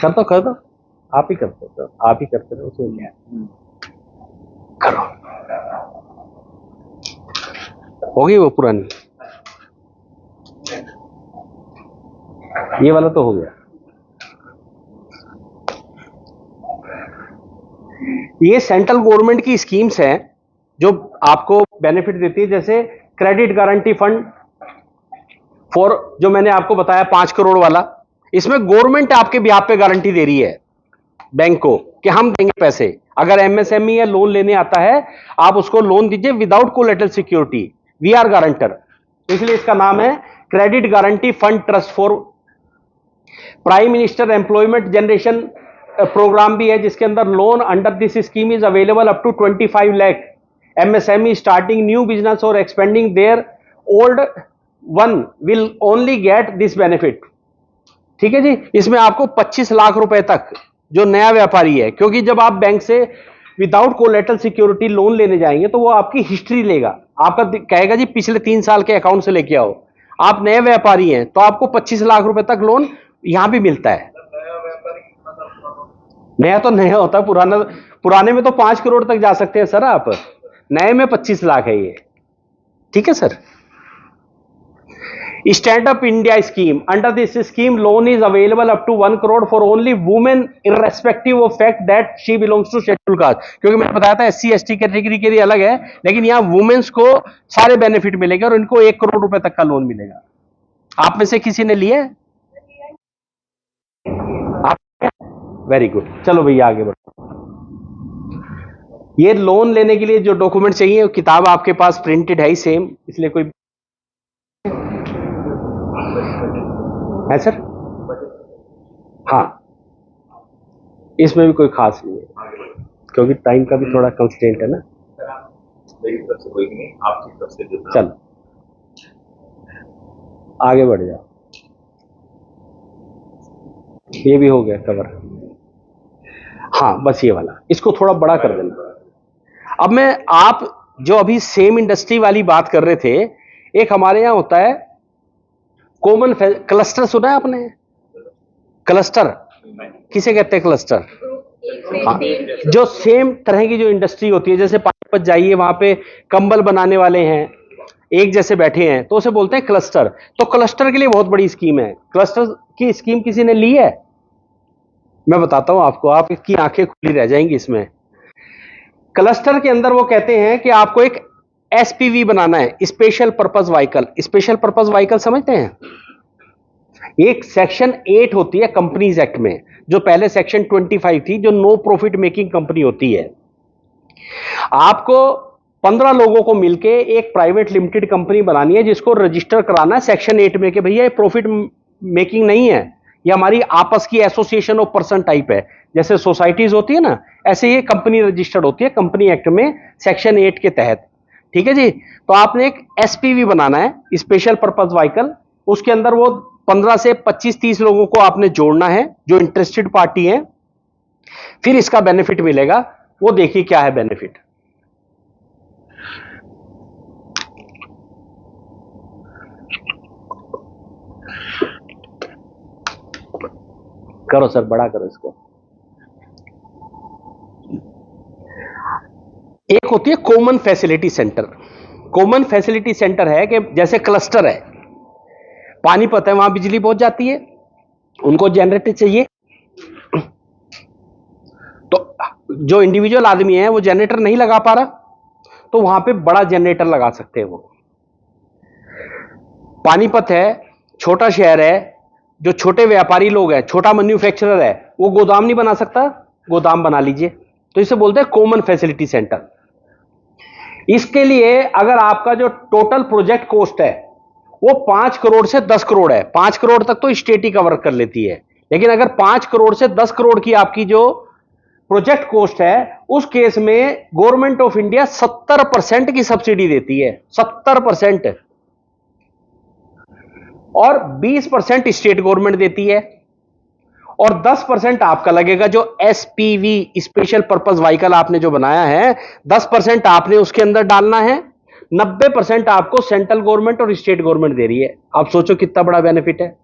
कर दो आप ही करते हो, आप ही करते हो, उसमें क्या करो, होगी वो पुरानी, ये वाला तो हो गया। ये सेंट्रल गवर्नमेंट की स्कीम्स हैं जो आपको बेनिफिट देती है, जैसे क्रेडिट गारंटी फंड फॉर, जो मैंने आपको बताया 5 करोड़ वाला, इसमें गवर्नमेंट आपके बिहाफ पे गारंटी दे रही है बैंक को कि हम देंगे पैसे। अगर एमएसएमई या लोन लेने आता है, आप उसको लोन दीजिए without collateral security, we are guarantor, इसलिए इसका नाम है credit guarantee fund trust for. Prime minister employment generation programme भी है, जिसके अंदर loan under this scheme is available up to 25 lakh MSME starting new business और expanding their old one will only get this benefit, ठीक है जी। इसमें आपको 25 लाख रुपए तक जो नया व्यापारी है, क्योंकि जब आप बैंक से विदाउट कोलेटरल सिक्योरिटी लोन लेने जाएंगे तो वो आपकी हिस्ट्री लेगा, आपका कहेगा जी पिछले 3 साल के अकाउंट से लेके आओ। आप नए व्यापारी हैं तो आपको 25 लाख रुपए तक लोन यहां भी मिलता है। नया तो नया होता है, पुराने में तो 5 करोड़ तक जा सकते हैं सर आप, नए में 25 लाख है ये, ठीक है sir. Stand Up India scheme. Under this scheme, loan is available up to 1 crore for only women, irrespective of fact that she belongs to scheduled caste. क्योंकि मैंने बताया था SC ST कैटेगरी के लिए अलग है, लेकिन यहाँ वुमेन्स को सारे बेनिफिट मिलेंगे और इनको 1 करोड़ रुपए तक का लोन मिलेगा। आप में से किसी ने लिया है? वेरी गुड, चलो भैया आगे बढ़ो। ये लोन लेने के लिए जो डॉक्यूमेंट चाहिए वो किताब आपके पास प्रिंटेड है ही सेम, इसलिए कोई है सर? हाँ, इसमें भी कोई खास नहीं है क्योंकि टाइम का भी थोड़ा कंस्ट्रेंट है ना। मेरी तरफ से कोई नहीं, आपकी तरफ से जो चलो आगे बढ़ जाओ। ये भी हो गया कवर। हाँ, बस ये वाला, इसको थोड़ा बड़ा कर देना। अब मैं आप जो अभी सेम इंडस्ट्री वाली बात कर रहे थे, एक हमारे यहाँ होता है कॉमन क्लस्टर, सुना है आपने? क्लस्टर किसे कहते हैं? क्लस्टर, हाँ, जो सेम तरह की जो इंडस्ट्री होती है, जैसे पानीपत जाइए वहां पे कंबल बनाने वाले हैं एक जैसे बैठे हैं, तो उसे बोलते हैं क्लस्टर। तो क्लस्टर के लिए बहुत बड़ी स्कीम है। क्लस्टर की स्कीम किसी ने ली है? मैं बताता हूं आपको, आपकी आंखें खुली रह जाएंगी इसमें। क्लस्टर के अंदर वो कहते हैं कि आपको एक एसपीवी बनाना है, special purpose vehicle. Special purpose vehicle समझते हैं? एक सेक्शन 8 होती है कंपनीज एक्ट में, जो पहले सेक्शन 25 थी, जो नो प्रॉफिट मेकिंग कंपनी होती है। आपको 15 लोगों को मिलके एक प्राइवेट लिमिटेड कंपनी बनानी है, जिसको रजिस्टर कराना है सेक्शन 8 में कि भैया ये प्रॉफिट मेकिंग नहीं है, ये हमारी आपस की एसोसिएशन ऑफ पर्सन टाइप है। जैसे सोसाइटीज होती है ना, ऐसे ये कंपनी रजिस्टर्ड होती है कंपनी एक्ट में सेक्शन 8 के तहत। ठीक है जी। तो आपने एक एसपीवी बनाना है, स्पेशल पर्पस व्हीकल। उसके अंदर वो 15 से 25-30 लोगों को आपने जोड़ना है जो इंटरेस्टेड पार्टी है। फिर इसका बेनिफिट मिलेगा, वो देखिए क्या है बेनिफिट। करो सर, बड़ा करो इसको। एक होती है common facility centre. Common facility centre है कि जैसे क्लस्टर है, पानीपत है, वहां बिजली पहुंच जाती है, उनको जनरेटर चाहिए, तो जो इंडिविजुअल आदमी है वो जनरेटर नहीं लगा पा रहा, तो वहां पे बड़ा जनरेटर लगा सकते हैं वो। पानीपत है, छोटा शहर है, जो छोटे व्यापारी लोग हैं, छोटा मैन्युफैक्चरर है, वो गोदाम नहीं बना सकता, गोदाम बना लीजिए, तो इसे बोलते हैं कॉमन फैसिलिटी सेंटर। इसके लिए अगर आपका जो टोटल प्रोजेक्ट कॉस्ट है वो 5 करोड़ से 10 करोड़ है, 5 करोड़ तक तो स्टेट ही कवर कर लेती है, लेकिन अगर 5 करोड़ से 10 करोड़ की आपकी जो प्रोजेक्ट कॉस्ट है, उस केस में गवर्नमेंट ऑफ इंडिया 70% की सब्सिडी देती है, 70%, और 20% स्टेट गवर्नमेंट देती है, और 10% आपका लगेगा। जो एसपीवी स्पेशल पर्पस व्हीकल आपने जो बनाया है, 10% आपने उसके अंदर डालना है, 90% आपको सेंट्रल गवर्नमेंट और स्टेट गवर्नमेंट दे रही है। आप सोचो कितना बड़ा बेनिफिट है।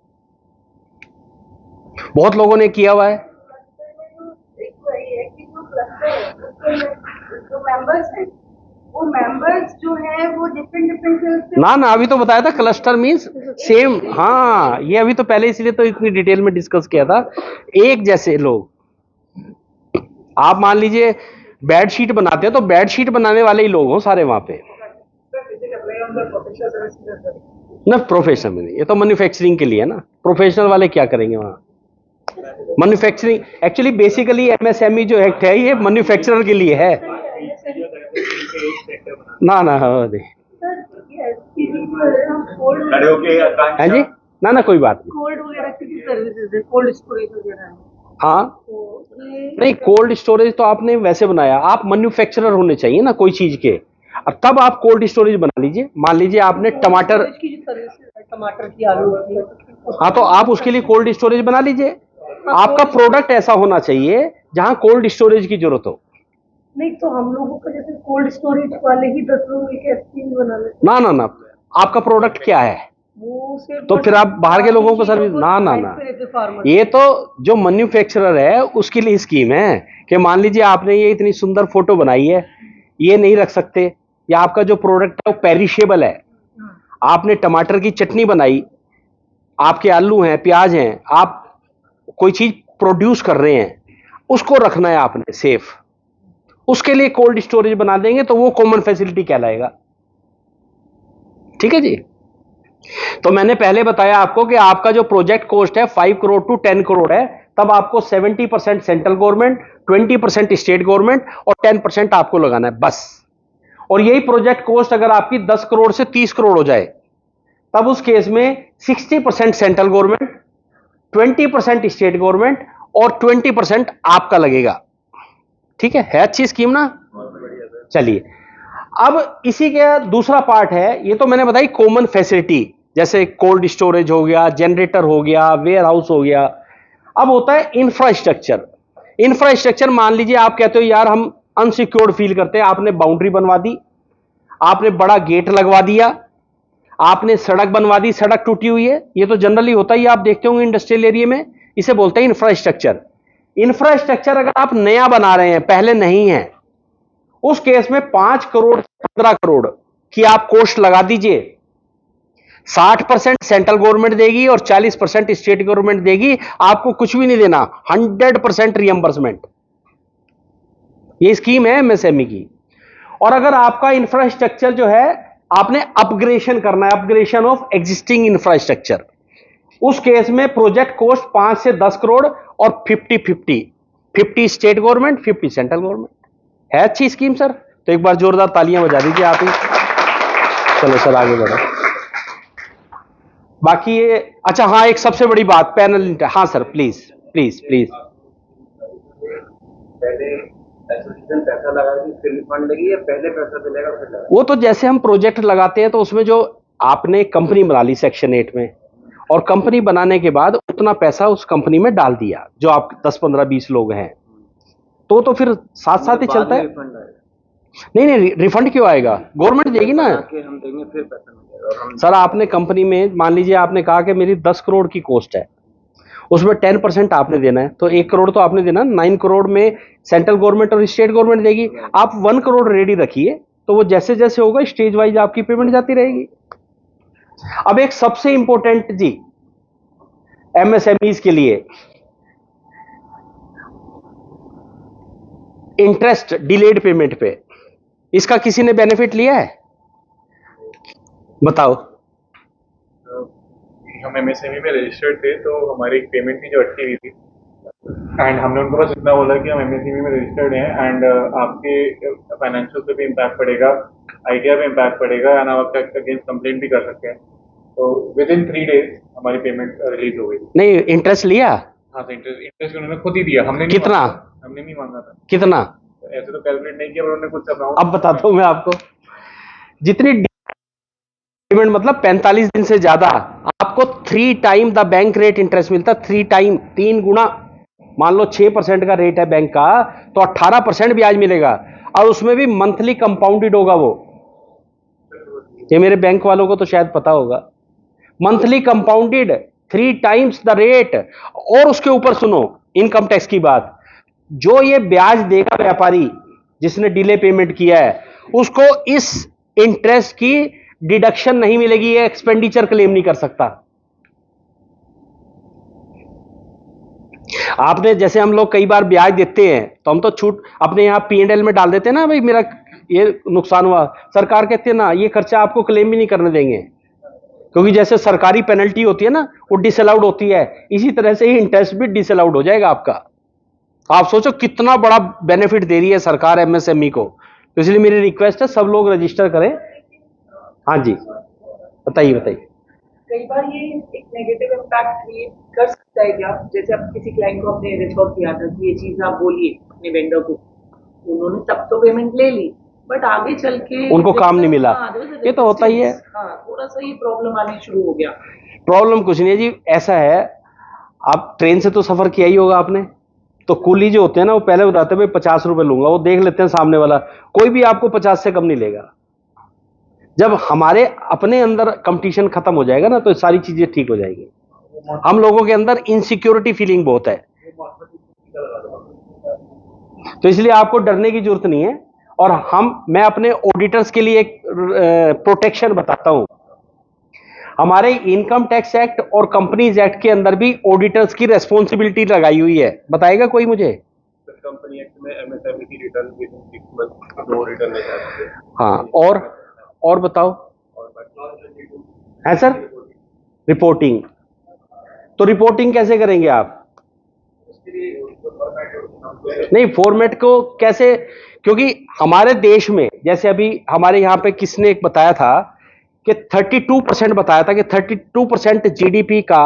बहुत लोगों ने किया हुआ है। जो मेंबर्स हैं, वो मेंबर्स जो है वो डिफरेंट ना ना, अभी तो बताया था क्लस्टर मींस सेम। हाँ, ये अभी तो पहले इसलिए तो इतनी डिटेल में डिस्कस किया था। एक जैसे लोग, आप मान लीजिए बेडशीट बनाते हैं, तो बेडशीट बनाने वाले ही लोग हो सारे वहां पे ना। प्रोफेशनल में नहीं, ये तो मैन्युफैक्चरिंग के लिए है ना। प्रोफेशनल वाले क्या करेंगे वहां? मैन्युफैक्चरिंग एक्चुअली बेसिकली एमएसएमई जो एक्ट है ये मैन्युफैक्चरर के लिए है ना। ना खड़े होके है जी, ना ना कोई बात नहीं। कोल्ड वगैरह की सर्विसेज है, कोल्ड स्टोरेज वगैरह है। हाँ, नहीं कोल्ड स्टोरेज तो आपने वैसे बनाया, आप मैन्युफैक्चरर होने चाहिए ना कोई चीज के, और तब आप कोल्ड स्टोरेज बना लीजिए। मान लीजिए आपने टमाटर की जो सर्विसेज है, टमाटर की, आलू की, हाँ, तो आप उसके लिए कोल्ड स्टोरेज बना लीजिए। आपका प्रोडक्ट ऐसा होना चाहिए जहां कोल्ड स्टोरेज की जरूरत हो। नहीं तो हम लोगों को जैसे कोल्ड स्टोरेज वाले ही 10 लोग एक एसपीवी बना लेते ना ना ना, आपका प्रोडक्ट क्या है, वो सिर्फ तो फिर आप बाहर के लोगों को सर्विस ना ना ना। ये तो जो मैन्युफैक्चरर है उसके लिए स्कीम है कि मान लीजिए आपने ये इतनी सुंदर फोटो बनाई है, ये नहीं रख सकते, या आपका जो प्रोडक्ट है वो पेरिशेबल है, आपने टमाटर की चटनी बनाई, आपके आलू हैं, प्याज हैं, आप कोई चीज प्रोड्यूस कर रहे हैं, उसको रखना है आपने सेफ, उसके लिए कोल्ड स्टोरेज बना देंगे तो वो कॉमन फैसिलिटी कहलाएगा। ठीक है जी। तो मैंने पहले बताया आपको कि आपका जो प्रोजेक्ट कॉस्ट है 5 करोड़ टू 10 करोड़ है, तब आपको 70% सेंट्रल गवर्नमेंट, 20% स्टेट गवर्नमेंट और 10% आपको लगाना है बस। और यही प्रोजेक्ट कॉस्ट अगर आपकी 10 करोड़ से 30 करोड़ हो जाए, तब उस केस में 60% सेंट्रल गवर्नमेंट, 20% स्टेट गवर्नमेंट और 20% आपका लगेगा। ठीक है अच्छी स्कीम ना। चलिए, अब इसी का दूसरा पार्ट है, ये तो मैंने बताई कॉमन फैसिलिटी, जैसे कोल्ड स्टोरेज हो गया, जनरेटर हो गया, वेयर हाउस हो गया। अब होता है इंफ्रास्ट्रक्चर। इंफ्रास्ट्रक्चर मान लीजिए आप कहते हो यार हम अनसिक्योर्ड फील करते हैं, आपने बाउंड्री बनवा दी, आपने बड़ा गेट लगवा दिया, आपने सड़क बनवा दी, सड़क टूटी हुई है, ये तो जनरली होता ही, आप देखते होंगे इंडस्ट्रियल एरिया में, इसे बोलते हैं इंफ्रास्ट्रक्चर। इंफ्रास्ट्रक्चर अगर आप नया बना रहे हैं, पहले नहीं है, उस केस में 5 करोड़ 15 करोड़ की आप कॉस्ट लगा दीजिए। 60% सेंट्रल गवर्नमेंट देगी और 40% स्टेट गवर्नमेंट देगी, आपको कुछ भी नहीं देना, 100% रियंबर्समेंट। ये स्कीम है एमएसएमई की। और अगर आपका इंफ्रास्ट्रक्चर जो है आपने अपग्रेडेशन करना है, अपग्रेडेशन ऑफ एग्जिस्टिंग इंफ्रास्ट्रक्चर, उस केस में प्रोजेक्ट कॉस्ट 5 से 10 करोड़ और 50-50 स्टेट गवर्नमेंट 50 सेंट्रल गवर्नमेंट। है अच्छी स्कीम सर, तो एक बार जोरदार तालियां बजा दीजिए आप ही। चलो सर आगे बढ़ो। बाकी ये अच्छा, हाँ एक सबसे बड़ी बात पैनल, हाँ सर प्लीज प्लीज प्लीज। पहले एसोसिएशन पैसा लगाएगी फिर रिफंड लगी, या पहले पैसा मिलेगा फिर लगाएगी? वो तो जैसे हम प्रोजेक्ट लगाते हैं तो उसमें जो आपने कंपनी बना ली सेक्शन 8 में, और कंपनी बनाने के बाद उतना पैसा उस कंपनी में डाल दिया, जो आप 10-15-20 लोग हैं, तो फिर साथ साथ ही चलता है। नहीं रिफंड क्यों आएगा, गवर्नमेंट देगी ना, हम देंगे फिर पैसा मिलेगा। सर आपने कंपनी में मान लीजिए आपने कहा कि मेरी 10 करोड़ की कॉस्ट है, उसमें 10% आपने देना है, तो 1 करोड़ तो आपने देना, 9 करोड़ में सेंट्रल गवर्नमेंट और स्टेट गवर्नमेंट देगी। आप 1 करोड़ रेडी रखिए, तो वो जैसे जैसे होगा स्टेज वाइज आपकी पेमेंट जाती रहेगी। अब एक सबसे इंपॉर्टेंट जी एमएसएमईज के लिए, इंटरेस्ट डिलेड पेमेंट पे, इसका किसी ने बेनिफिट लिया है बताओ। हम एमएसएमई में रजिस्टर्ड थे, तो हमारी एक पेमेंट थी जो अटकी हुई थी, एंड हमने उनको बस इतना बोला कि हम एमएसएमई में रजिस्टर्ड हैं एंड आपके फाइनेंशियल पे भी इम्पैक्ट पड़ेगा, आइडिया पे इम्पैक्ट पड़ेगा, एंड आप अगेंस्ट कंप्लेंट भी कर सकते हैं। तो विद इन 3 days हमारी पेमेंट रिलीज हो गई। नहीं इंटरेस्ट लिया? हाँ, तो इंटरेस्ट उन्होंने खुद ही दिया, हमने कितना? हमने नहीं मांगा था। कितना? ऐसे तो कैलकुलेट नहीं किया, उन्होंने कुछ अमाउंट। अब बताता हूं मैं आपको, जितनी पेमेंट मतलब 45 दिन से ज्यादा, आपको 3 time the bank rate interest मिलता, 3 टाइम, 3 गुना। मान लो 6% का रेट है बैंक का, तो 18% ब्याज मिलेगा, और उसमें भी मंथली कंपाउंडेड होगा वो। ये मेरे बैंक वालों को तो शायद पता होगा, monthly compounded 3 times the rate. और उसके ऊपर सुनो इनकम टैक्स की बात, जो ये ब्याज देगा व्यापारी जिसने डिले पेमेंट किया है, उसको इस इंटरेस्ट की डिडक्शन नहीं मिलेगी, ये एक्सपेंडिचर क्लेम नहीं कर सकता। आपने जैसे हम लोग कई बार ब्याज देते हैं तो हम तो छूट अपने यहां P&L में डाल देते हैं ना, भाई मेरा ये नुकसान हुआ, सरकार कहते हैं ना ये खर्चा आपको क्लेम भी नहीं करने देंगे, क्योंकि जैसे सरकारी पेनल्टी होती है ना वो डिसअलाउड होती है, इसी तरह से ही इंटरेस्ट भी डिसअलाउड हो जाएगा आपका। आप सोचो कितना बड़ा बेनिफिट दे रही है सरकार एमएसएमई को। तो इसलिए मेरी रिक्वेस्ट है सब लोग रजिस्टर करें। हाँ जी बताइए। कई बार ये एक नेगेटिव इम्पैक्ट क्रिएट कर सकता है क्या? जैसे अब किसी क्लाइंट को आपने रेफर किया था कि ये चीज आप बोलिए अपने वेंडर को, उन्होंने तब तो पेमेंट ले ली, बट आगे चल के उनको काम नहीं मिला। ये तो होता ही है। थोड़ा सा ये प्रॉब्लम आनी शुरू हो गया। प्रॉब्लम कुछ नहीं है जी, ऐसा है, आप ट्रेन से तो सफर किया ही होगा आपने, तो कुली जो होते हैं ना वो पहले बताते हैं भाई 50 रुपए लूंगा, वो देख लेते हैं सामने वाला, कोई भी आपको 50 से कम नहीं लेगा। जब हमारे अपने अंदर कंपटीशन खत्म हो जाएगा ना, तो सारी चीजें ठीक हो जाएगी। हम लोगों के अंदर इनसिक्योरिटी फीलिंग बहुत है, तो इसलिए आपको डरने की जरूरत नहीं है। और मैं अपने ऑडिटर्स के लिए एक प्रोटेक्शन बताता हूं। हमारे इनकम टैक्स एक्ट और कंपनीज एक्ट के अंदर भी ऑडिटर्स की रेस्पॉन्सिबिलिटी लगाई हुई है। बताएगा कोई मुझे? कंपनी एक्ट में एमएसएमई की रिटर्न विद इन 6 मंथ्स दो रिटर्न लेके आते हैं। हाँ, और बताओ और बाकी है सर। रिपोर्टिंग, तो रिपोर्टिंग कैसे करेंगे आप? नहीं, फॉर्मेट को कैसे, क्योंकि हमारे देश में जैसे अभी हमारे यहाँ पे किसने एक बताया था कि 32% बताया था कि 32% जीडीपी का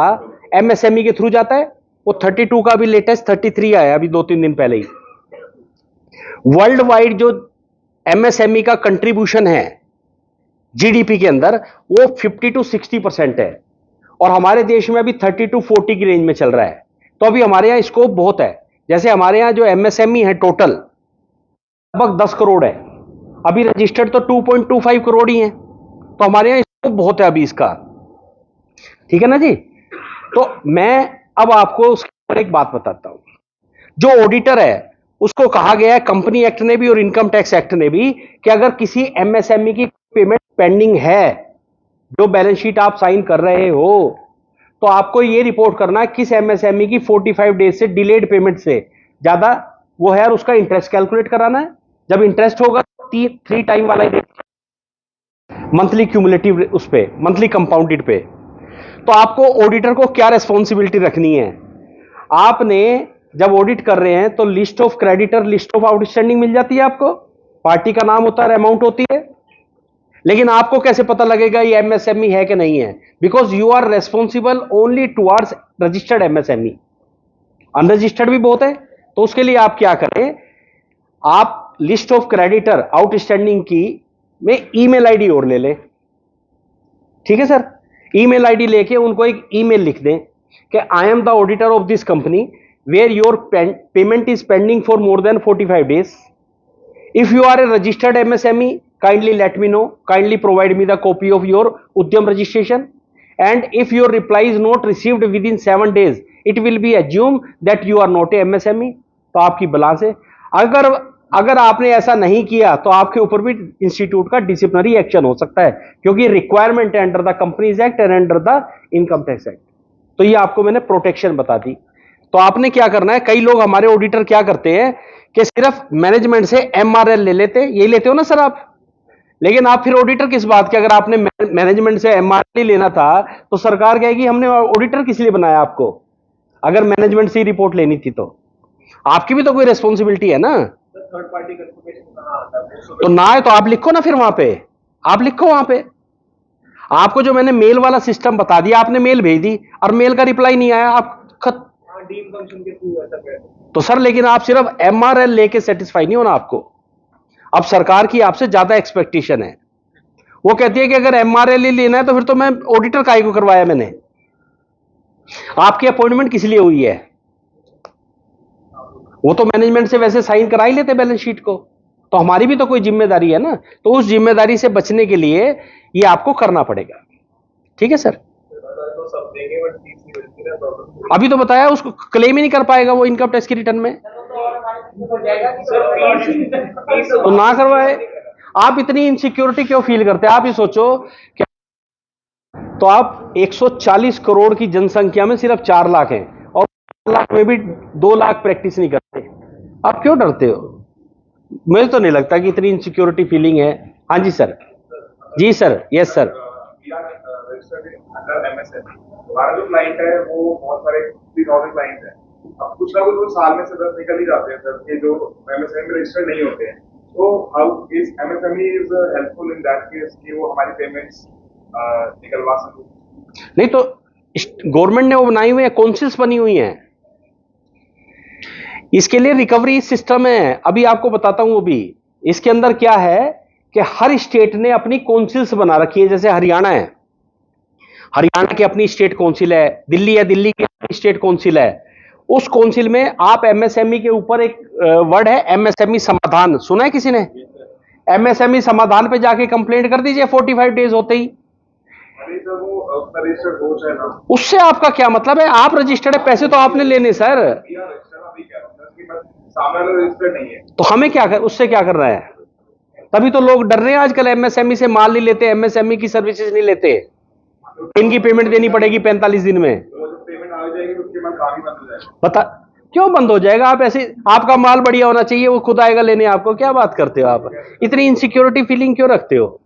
एमएसएमई के थ्रू जाता है। वो 32 का भी लेटेस्ट 33 आया अभी 2-3 दिन पहले ही। वर्ल्ड वाइड जो एमएसएमई का कंट्रीब्यूशन है जीडीपी के अंदर वो 50 to 60% है, और हमारे देश में अभी 30 to 40 की रेंज में चल रहा है। तो अभी हमारे यहाँ स्कोप बहुत है। जैसे हमारे यहाँ जो एमएसएमई है टोटल लगभग 10 करोड़ है, अभी रजिस्टर्ड तो 2.25 करोड़ ही है, तो हमारे यहाँ स्कोप बहुत है अभी इसका। ठीक है ना जी। तो मैं अब आपको उसके ऊपर एक बात बताता हूं। जो ऑडिटर है उसको कहा गया है कंपनी एक्ट ने भी और इनकम टैक्स एक्ट ने भी कि अगर किसी एमएसएमई की पेमेंट पेंडिंग है, जो बैलेंस शीट आप साइन कर रहे हो, तो आपको ये रिपोर्ट करना है किस एमएसएमई की 45 डेज से डिलेड पेमेंट से ज्यादा वो है, और उसका इंटरेस्ट कैलकुलेट कराना है। जब इंटरेस्ट होगा 3 टाइम वाला मंथली क्यूमुलेटिव उस पे, मंथली कंपाउंडेड पे। तो आपको ऑडिटर को क्या रेस्पॉन्सिबिलिटी रखनी है? आपने जब ऑडिट कर रहे हैं तो list of creditor, list of outstanding मिल जाती है आपको, पार्टी का नाम होता है, अमाउंट होती है, लेकिन आपको कैसे पता लगेगा ये एमएसएमई है कि नहीं है? Because you are responsible only towards registered MSME, unregistered भी बहुत है। तो उसके लिए आप क्या करें, आप लिस्ट ऑफ क्रेडिटर आउटस्टैंडिंग की में ईमेल आईडी और ले लें। ठीक है सर, ईमेल आईडी लेके उनको एक ईमेल लिख दें कि I am the auditor of this company where your payment is pending for more than 45 days. If you are a registered MSME, kindly let me know, kindly provide me the copy of your Udyam registration, and if your reply is not received within 7 days it will be assumed that you are not a MSME। तो आपकी बलांस है। अगर आपने ऐसा नहीं किया तो आपके ऊपर भी इंस्टीट्यूट का डिसिप्लिनरी एक्शन हो सकता है, क्योंकि रिक्वायरमेंट है under the companies act and under the income tax act. तो ये आपको मैंने प्रोटेक्शन बता दी। तो आपने क्या करना है, कई लोग हमारे ऑडिटर क्या करते हैं कि सिर्फ मैनेजमेंट से एमआरएल ले लेते, यही लेते हो ना सर आप, लेकिन आप फिर ऑडिटर किस बात के? अगर आपने मैनेजमेंट से एमआरएल लेना था तो सरकार कहेगी हमने ऑडिटर किस लिए बनाया आपको, अगर मैनेजमेंट से ही रिपोर्ट लेनी थी तो आपकी भी तो कोई रेस्पॉन्सिबिलिटी है ना। थर्ड पार्टी कंफर्मेशन कहां आता है? तो ना है तो आप लिखो ना, फिर वहां पे आप लिखो, वहां पे आपको जो मैंने मेल वाला सिस्टम बता दिया, आपने मेल भेज दी और मेल का रिप्लाई नहीं आया, आप डीम फंक्शन के थ्रू ऐसा कर। तो सर लेकिन आप सिर्फ एमआरएल लेके सेटिस्फाई नहीं होना आपको। अब सरकार की आपसे ज्यादा एक्सपेक्टेशन है, वो कहती है कि अगर एमआरएल ही लेना है तो फिर तो मैं ऑडिटर काहे को करवाया मैंने? आपकी अपॉइंटमेंट किस लिए हुई है? वो तो मैनेजमेंट से वैसे साइन करा ही लेते बैलेंस शीट को, तो हमारी भी तो कोई जिम्मेदारी है ना। तो उस जिम्मेदारी से बचने के लिए ये आपको करना पड़ेगा। ठीक है सर, अभी तो बताया, उसको क्लेम ही नहीं कर पाएगा वो इनकम टैक्स की रिटर्न में, तो ना करवाए। आप इतनी इनसिक्योरिटी क्यों फील करते हैं? आप ये सोचो कि तो आप 140 करोड़ की जनसंख्या में सिर्फ 4 लाख हैं, और 4 लाख में भी 2 लाख प्रैक्टिस नहीं करते, आप क्यों डरते हो? मुझे तो नहीं लगता कि इतनी इनसिक्योरिटी फीलिंग है। हाँ जी सर, जी सर, यस सर। हमारा जो क्लाइंट है वो बहुत सारे 3000 क्लाइंट है। अब कुछ ना कुछ वो साल में से 10 निकल ही जाते हैं सर, ये जो एमएसएमई में रजिस्टर्ड नहीं होते हैं। तो how is MSME is helpful in that case कि वो हमारी पेमेंट्स निकलवा सके? नहीं तो गवर्नमेंट ने वो बनाई हुई है, काउंसिल्स बनी हुई हैं, इसके लिए रिकवरी सिस्टम है। अभी आपको बताता हूं वो भी। इसके अंदर क्या है कि हर स्टेट ने अपनी काउंसिल्स बना रखी है। जैसे हरियाणा है, हरियाणा की अपनी स्टेट काउंसिल है, दिल्ली है, दिल्ली की अपनी स्टेट काउंसिल है। उस काउंसिल में आप एमएसएमई के ऊपर एक वर्ड है एमएसएमई समाधान, सुना है किसी ने? एमएसएमई समाधान पे जाके कंप्लेंट कर दीजिए 45 डेज होते ही। उससे आपका क्या मतलब है? आप रजिस्टर्ड है, पैसे तो आपने लेने सर, तो हमें क्या कर, उससे क्या करना है? तभी तो लोग डर रहे हैं आजकल, एमएसएमई से माल नहीं लेते, एमएसएमई की सर्विसेज नहीं लेते। इनकी पेमेंट देनी पड़ेगी 45 दिन में। वो जब पेमेंट आ जाएगी तो उसके बाद काम ही बंद हो जाएगा। पता क्यों बंद हो जाएगा? आप ऐसे, आपका माल बढ़िया होना चाहिए, वो खुद आएगा लेने आपको। क्या बात करते हो आप? इतनी इनसिक्योरिटी फीलिंग क्यों रखते हो?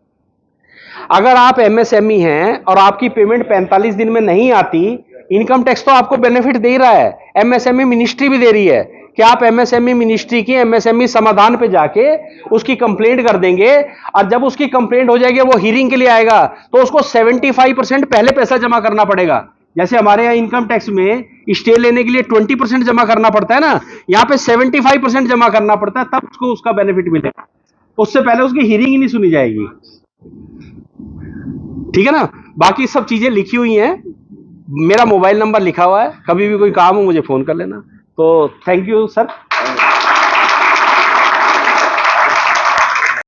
अगर आप एमएसएमई हैं और आपकी पेमेंट 45 दिन में नहीं आती, इनकम टैक्स तो आपको बेनिफिट दे ही रहा है, एमएसएमई मिनिस्ट्री भी दे रही है कि आप एमएसएमई मिनिस्ट्री की एमएसएमई समाधान पे जाके उसकी कंप्लेंट कर देंगे, और जब उसकी कंप्लेंट हो जाएगी, वो हियरिंग के लिए आएगा, तो उसको 75% पहले पैसा जमा करना पड़ेगा। जैसे हमारे यहाँ इनकम टैक्स में स्टे लेने के लिए 20% जमा करना पड़ता है ना, यहाँ पे 75% जमा करना पड़ता है, तब उसको उसका बेनिफिट मिलेगा। उससे पहले उसकी हियरिंग ही नहीं सुनी जाएगी। ठीक है ना? बाकी सब चीजें लिखी हुई हैं, मेरा मोबाइल नंबर लिखा हुआ है, कभी भी कोई काम हो मुझे फोन कर लेना। तो थैंक यू सर।